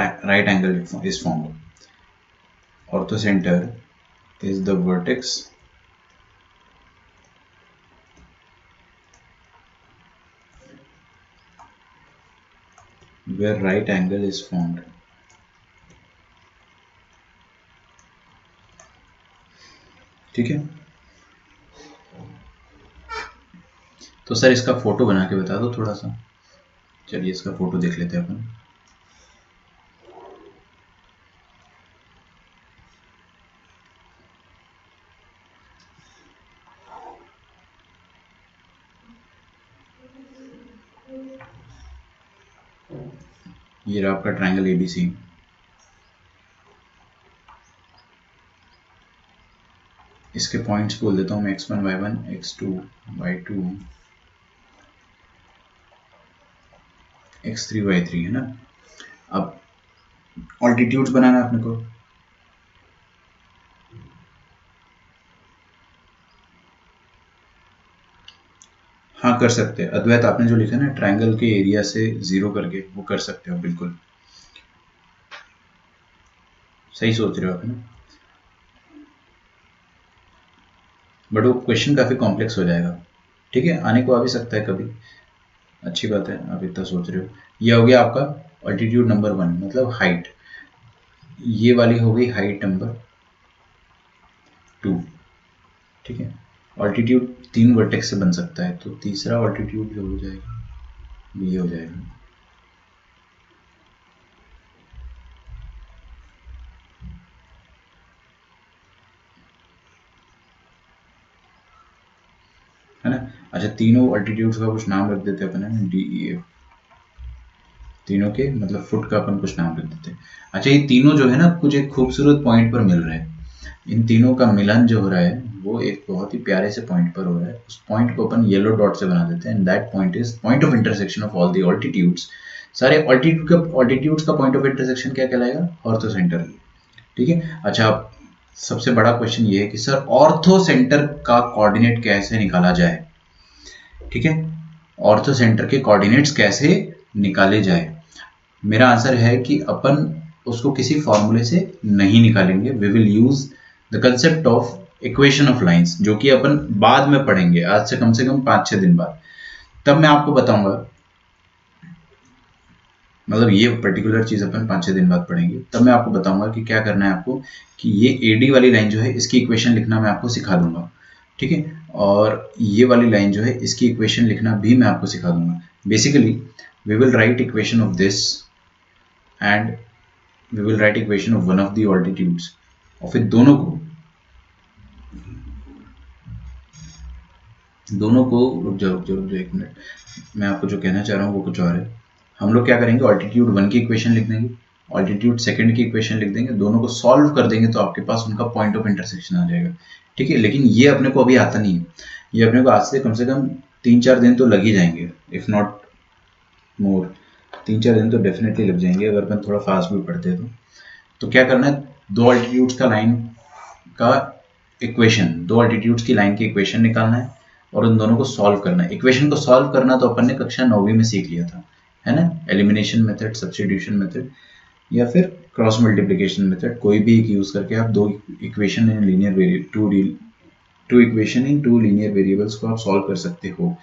angle is formed। Ortho center is the vertex where right angle is formed। ठीक है, तो सर इसका फोटो बना के बता दो थोड़ा सा। चलिए इसका फोटो देख लेते हैं अपन। ये रहा आपका ट्रायंगल एबीसी। इसके पॉइंट्स बोल देता हूँ मैं, x1 y1 x2 y2 x3 y3, है ना। अब ऑल्टीट्यूड्स बनाना है अपने को। हाँ कर सकते हैं अद्वैत, आपने जो लिखा ना ट्रायंगल के एरिया से जीरो करके, वो कर सकते हो, बिल्कुल सही सोच रहे हो आप ना। बट वो क्वेश्चन काफ़ी कॉम्प्लेक्स हो जाएगा। ठीक है, आने को आ भी सकता है कभी, अच्छी बात है आप इतना सोच रहे हो। ये हो गया आपका ऑल्टीट्यूड नंबर 1, मतलब हाइट। ये वाली हो गई हाइट नंबर 2। ठीक है, ऑल्टीट्यूड 3 वर्टेक्स से बन सकता है, तो तीसरा ऑल्टीट्यूड जो हो जाएगा ये हो जाएगा। है ना। अच्छा, तीनों ऑल्टीट्यूड्स का कुछ नाम रख देते हैं अपन, डी ई एफ, तीनों के मतलब फुट का अपन कुछ नाम रख देते हैं। अच्छा, ये तीनों जो है ना कुछ एक खूबसूरत पॉइंट पर मिल रहे हैं। इन तीनों का मिलन जो हो रहा है वो एक बहुत ही प्यारे से पॉइंट पर हो रहा है, उस पॉइंट को अपन येलो डॉट से बना देते हैं, and that point is point of intersection of all the altitudes. सारे ऑल्टीट्यूड्स का पॉइंट ऑफ इंटरसेक्शन क्या कहलाएगा? Ortho centre. ठीक है। अच्छा, सबसे बड़ा क्वेश्चन ये है कि सर ऑर्थो सेंटर का कोऑर्डिनेट कैसे निकाला जाए? ठीक है, ऑर्थो सेंटर के कोऑर्डिनेट्स कैसे निकाले जाए? मेरा आंसर है कि अपन उसको किसी फॉर्मूले से नहीं निकालेंगे। We will use the concept of equation of lines, जो कि अपन बाद में पढ़ेंगे, आज से कम 5-6 दिन बाद। तब मैं आपको बताऊंगा, मतलब ये पर्टिकुलर चीज अपन 5-6 दिन बाद पढ़ेंगे, तब मैं आपको बताऊंगा कि क्या करना है आपको, कि ये एडी वाली लाइन जो है इसकी इक्वेशन लिखना मैं आपको सिखा दूंगा। ठीक है, और ये वाली लाइन जो है इसकी इक्वेशन लिखना भी मैं आपको सिखा दूंगा। Basically we will write equation of this and we will write equation of one of the altitudes, और फिर दोनों को रुक जाओ एक मिनट, मैं आपको जो कहना चाह रहा हूँ वो कुछ और है। हम लोग क्या करेंगे, ऑल्टीट्यूड 1 की इक्वेशन लिख देंगे, ऑल्टीट्यूड 2 की इक्वेशन लिख देंगे, दोनों को सॉल्व कर देंगे तो आपके पास उनका पॉइंट ऑफ इंटरसेक्शन आ जाएगा। ठीक है, लेकिन ये अपने को अभी आता नहीं है, ये अपने को आज से कम 3-4 दिन तो लग ही जाएंगे, इफ नॉट मोर। 3-4 दिन तो डेफिनेटली लग जाएंगे अगर अपन थोड़ा फास्ट भी पढ़ते हैं तो क्या करना है, दो ऑल्टीट्यूड्स का लाइन का इक्वेशन, दो ऑल्टीट्यूड्स की लाइन की इक्वेशन निकालना है और उन दोनों को सॉल्व करना है। इक्वेशन को सॉल्व करना तो अपन ने कक्षा 9वीं में सीख लिया था, है ना, एलिमिनेशन मेथड, सब्स्टिट्यूशन मेथड या फिर क्रॉस मल्टीप्लिकेशन मेथड, कोई भी एक यूज करके आप दो equation in linear two equation in two linear variables को आप सॉल्व कर सकते हो।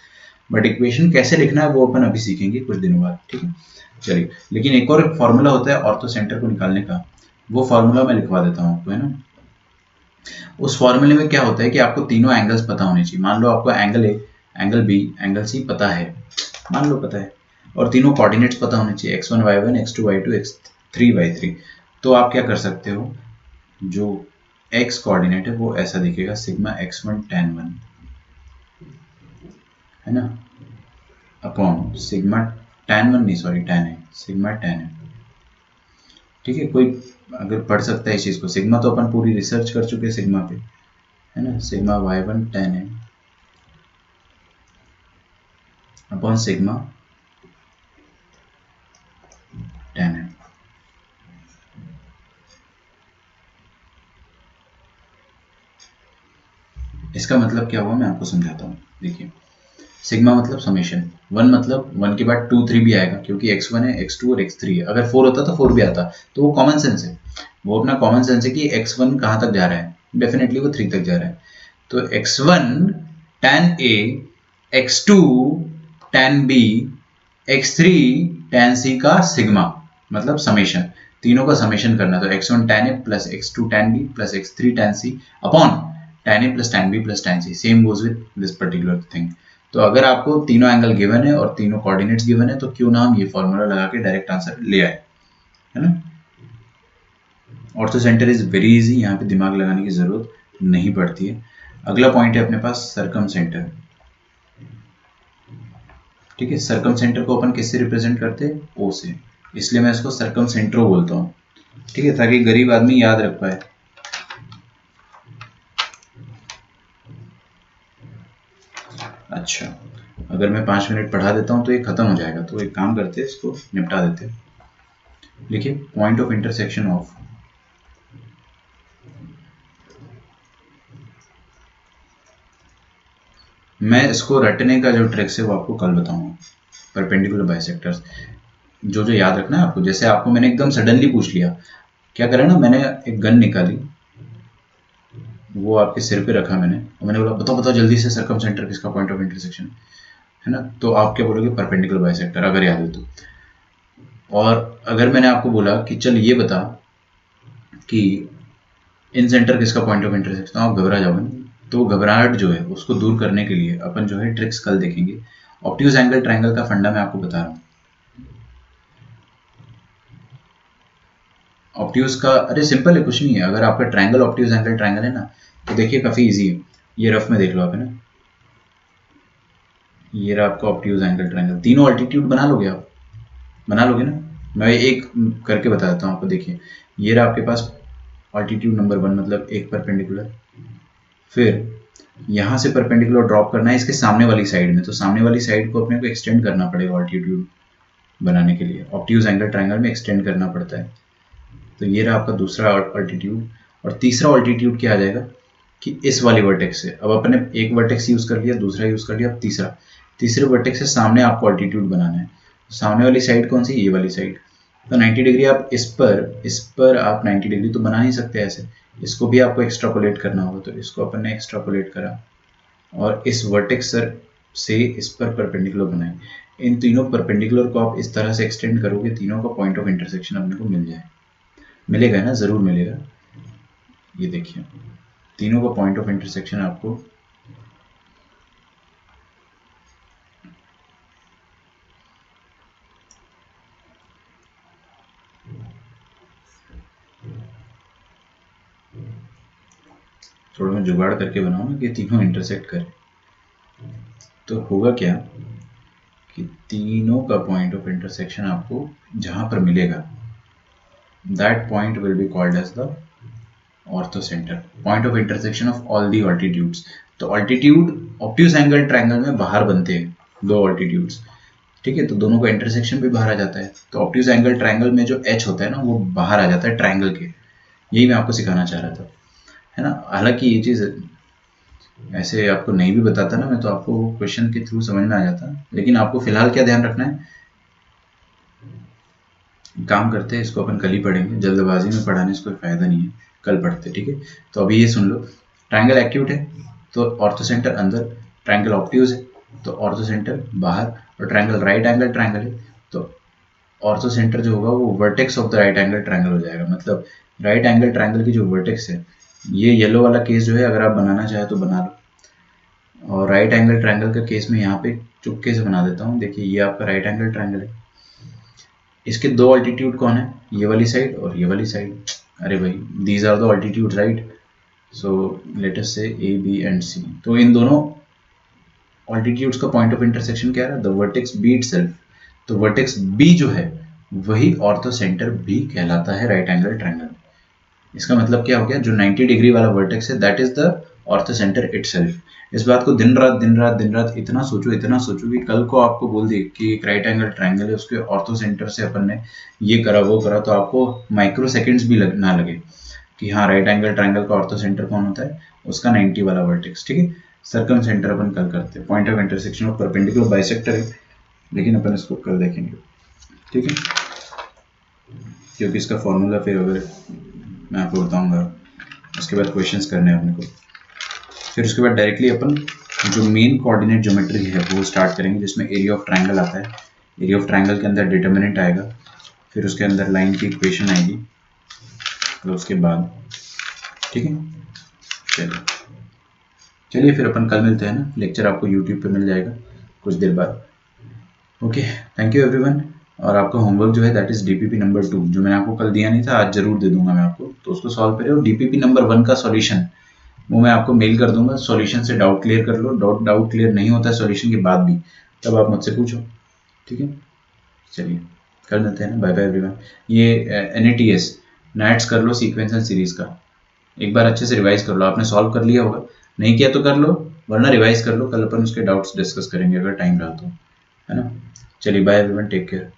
बट इक्वेशन कैसे लिखना है वो अपन अभी सीखेंगे कुछ दिनों बाद। ठीक है, चलिए। लेकिन एक और फॉर्मूला होता है ऑर्थो सेंटर को निकालने का, वो फॉर्मूला मैं लिखवा देता हूँ आपको, है ना। उस फॉर्मूले में क्या होता है कि आपको तीनों एंगल्स पता होने चाहिए। मान लो आपको angle A, angle B, angle C पता है, मान लो पता है, और तीनों कोऑर्डिनेट्स पता होने चाहिए, x1 y1, x2 y2, x3 y3। तो आप क्या कर सकते हो, जो x कोऑर्डिनेट है वो ऐसा दिखेगा, सिग्मा x1 tan 1, है ना, अपॉन सिग्मा tan 1 नहीं सॉरी tan है, सिग्मा tan है। ठीक है, कोई अगर पढ़ सकता है इस चीज को, सिग्मा तो अपन पूरी रिसर्च कर चुके हैं सिग्मा पे, है ना, सिग्मा y1 tan है अपॉन सिग्मा tan है। इसका मतलब क्या हुआ मैं आपको समझाता हूँ। देखिए, सिग्मा मतलब समेशन, 1 मतलब 1 के बाद 2 3 भी आएगा क्योंकि x1 है, x2 और x3 है। अगर 4 होता तो 4 भी आता, तो वो कॉमन सेंस है, वो अपना कॉमन सेंस है कि x1 कहाँ तक जा रहा है, डेफिनेटली वो 3 तक जा रहा है। तो x1 tan a, x2 tan b, x3 tan c का सिग्मा मतलब समेशन, तीनों का समेशन करना। तो x1 tan a plus x2 tan b plus x3 tan c upon tan a plus tan b plus tan c, same goes with this particular thing. तो अगर आपको तीनों एंगल गिवन है और तीनों कोऑर्डिनेट्स गिवन है तो क्यों ना हम ये फॉर्मूला लगा के डायरेक्ट आंसर ले आए, है ना। Ortho centre is very easy, यहाँ पे दिमाग लगाने की जरूरत नहीं पड़ती है। अगला पॉइंट है अपने पास सरकम सेंटर। ठीक है, सरकम सेंटर को अपन किससे रिप्रेजेंट करते हैं, ओ से, इसलिए मैं इसको सरकम सेंट्रो बोलता हूँ। ठीक है, ताकि गरीब आदमी याद रख पाए। अच्छा, अगर मैं 5 मिनट पढ़ा देता हूँ तो ये खत्म हो जाएगा, तो एक काम करते हैं, इसको निपटा देते हैं। लिखिए, पॉइंट ऑफ इंटरसेक्शन ऑफ मैं इसको रटने का जो ट्रिक्स है वो आपको कल बताऊंगा। परपेंडिकुलर बाइसेक्टर्स जो याद रखना है आपको, जैसे आपको मैंने एकदम सडनली पूछ लिया, क्या करें ना, मैंने एक गन निकाली, वो आपके सिर पे रखा मैंने, और मैंने बोला बताओ बताओ जल्दी से सरकम सेंटर किसका पॉइंट ऑफ इंटरसेक्शन है ना, तो आप क्या बोलोगे, परपेंडिकुलर बाइसेक्टर, अगर याद है तो। और अगर मैंने आपको बोला कि चल ये बता कि इन सेंटर किसका पॉइंट ऑफ इंटरसेक्शन, आप घबरा जाओगे। तो घबराहट जो है उसको दूर करने के लिए अपन जो है ट्रिक्स कल देखेंगे। ऑब्ट्यूज एंगल ट्रायंगल का फंडा मैं आपको बता रहा हूँ। ऑब्ट्यूज का अरे सिंपल है, कुछ नहीं है। अगर आपका ट्रायंगल ऑब्ट्यूज एंगल ट्रायंगल है ना, तो देखिए काफी इजी है। ये रफ में देख लो आप, है ना, ये रहा आपका ऑब्ट्यूज एंगल ट्रायंगल। तीनों अल्टीट्यूड बना लोगे आप, बना लोगे ना, मैं एक करके बता देता हूँ आपको। देखिए, ये रहा आपके पास ऑल्टीट्यूड नंबर 1 मतलब एक परपेंडिकुलर, फिर यहाँ से परपेंडिकुलर ड्रॉप करना है इसके सामने वाली साइड में, तो सामने वाली साइड को अपने को एक्सटेंड करना पड़ेगा ऑल्टीट्यूड बनाने के लिए, ऑब्ट्यूज एंगल ट्रायंगल में एक्सटेंड करना पड़ता है। तो ये रहा आपका दूसरा ऑल्टीट्यूड। और तीसरा ऑल्टीट्यूड क्या आ जाएगा कि इस वाली वर्टेक्स से, अब अपने एक वर्टेक्स यूज कर लिया, दूसरा यूज कर लिया, अब तीसरे वर्टेक्स से सामने आपको ऑल्टीट्यूड बनाना है। सामने वाली साइड कौन सी, ये वाली साइड। तो 90 डिग्री आप इस पर आप 90 डिग्री तो बना नहीं सकते ऐसे, इसको भी आपको एक्स्ट्रापोलेट करना होगा। तो इसको अपन ने एक्स्ट्रापोलेट करा और इस वर्टेक्स से इस पर परपेंडिकुलर बनाए। इन तीनों परपेंडिकुलर को आप इस तरह से एक्सटेंड करोगे, तीनों का पॉइंट ऑफ इंटरसेक्शन अपने को मिल जाए, मिलेगा ना, जरूर मिलेगा। ये देखिए तीनों का पॉइंट ऑफ इंटरसेक्शन आपको थोड़ा मैं जुगाड़ करके बनाऊं ना कि तीनों इंटरसेक्ट करें। तो होगा क्या कि तीनों का पॉइंट ऑफ इंटरसेक्शन आपको जहां पर मिलेगा, that point will be called as the orthocentre, point of intersection of all the altitudes. तो ऑल्टीट्यूड ऑब्ट्यूज एंगल ट्रायंगल में बाहर बनते हैं दो ऑल्टीट्यूड्स, ठीक है, तो दोनों का इंटरसेक्शन भी बाहर आ जाता है। तो ऑब्ट्यूज एंगल ट्रायंगल में जो एच होता है ना, वो बाहर आ जाता है ट्रायंगल के। यही मैं आपको सिखाना चाह रहा था, है ना। हालांकि ये चीज़ ऐसे आपको नहीं भी बताता ना मैं, तो आपको क्वेश्चन के थ्रू समझ में आ जाता, लेकिन आपको फिलहाल क्या ध्यान रखना है, काम करते हैं इसको अपन कल ही पढ़ेंगे, जल्दबाजी में पढ़ाने से कोई फायदा नहीं है, कल पढ़ते, ठीक है। तो अभी ये सुन लो, ट्रायंगल एक्यूट है तो ऑर्थोसेंटर अंदर, ट्रायंगल ऑब्ट्यूज है तो ऑर्थोसेंटर बाहर, और ट्रायंगल राइट एंगल ट्रायंगल है तो ऑर्थोसेंटर जो होगा वो vertex of the right angle triangle हो जाएगा। मतलब राइट एंगल ट्रायंगल की जो वर्टेक्स है, ये येलो वाला केस जो है, अगर आप बनाना चाहे तो बना लो। और राइट एंगल ट्रायंगल का केस में यहाँ पे चुपके से बना देता हूँ। देखिए ये आपका राइट एंगल ट्रायंगल है, इसके दो ऑल्टीट्यूड कौन है, ये वाली साइड और ये वाली साइड। अरे भाई these are the altitude right, so let us say A B and सी। तो इन दोनों ऑल्टीट्यूड्स का पॉइंट ऑफ इंटरसेक्शन क्या है, द वर्टेक्स बी इटसेल्फ। तो वर्टेक्स बी जो है वही ऑर्थोसेंटर भी कहलाता है राइट एंगल ट्रायंगल। इसका मतलब क्या हो गया, जो 90 डिग्री वाला वर्टेक्स है दैट इज द ऑर्थोसेंटर इटसेल्फ। इस बात को दिन रात इतना सोचो कि कल को आपको बोल दे कि एक राइट एंगल ट्रायंगल है, उसके ऑर्थोसेंटर से अपन ने ये करा वो करा, तो आपको माइक्रो सेकेंड्स भी ना लगे कि हाँ राइट एंगल ट्रायंगल का ऑर्थोसेंटर कौन होता है, उसका 90 वाला वर्टेक्स, ठीक है। सर्कम सेंटर अपन कल करते हैं, point of intersection of perpendicular bisector है, लेकिन अपन इसको कल देखेंगे, ठीक है, क्योंकि इसका फॉर्मूला फिर अगर मैं आपको बताऊंगा, उसके बाद क्वेश्चंस करने हैं अपने को। फिर उसके बाद डायरेक्टली अपन जो मेन कोऑर्डिनेट ज्योमेट्री है वो स्टार्ट करेंगे, जिसमें एरिया ऑफ ट्रायंगल आता है। एरिया ऑफ ट्रायंगल के अंदर डिटर्मिनेंट आएगा, फिर उसके अंदर लाइन की इक्वेशन आएगी, तो उसके बाद, ठीक है। चलिए फिर अपन कल मिलते हैं ना, लेक्चर आपको यूट्यूब पे मिल जाएगा कुछ देर बाद। Okay, thank you everyone. और आपका होमवर्क जो है दैट इज डीपीपी नंबर 2, जो मैंने आपको कल दिया नहीं था, आज जरूर दे दूंगा मैं आपको, तो उसको सॉल्व करें। और डीपीपी नंबर 1 का सॉल्यूशन वो मैं आपको मेल कर दूंगा, सॉल्यूशन से डाउट क्लियर कर लो। डाउट क्लियर नहीं होता है सॉल्यूशन के बाद भी, तब आप मुझसे पूछो, ठीक है। चलिए कल मिलते हैं ना, बाय बाय एवरीवन। ये NATS नैट्स कर लो, सीक्वेंस एंड सीरीज का एक बार अच्छे से रिवाइज कर लो। आपने सॉल्व कर लिया होगा, नहीं किया तो कर लो, वरना रिवाइज कर लो, कल अपन उसके डाउट्स डिस्कस करेंगे अगर टाइम रहा तो, है ना। चलिए बाय एवरीवन, टेक केयर।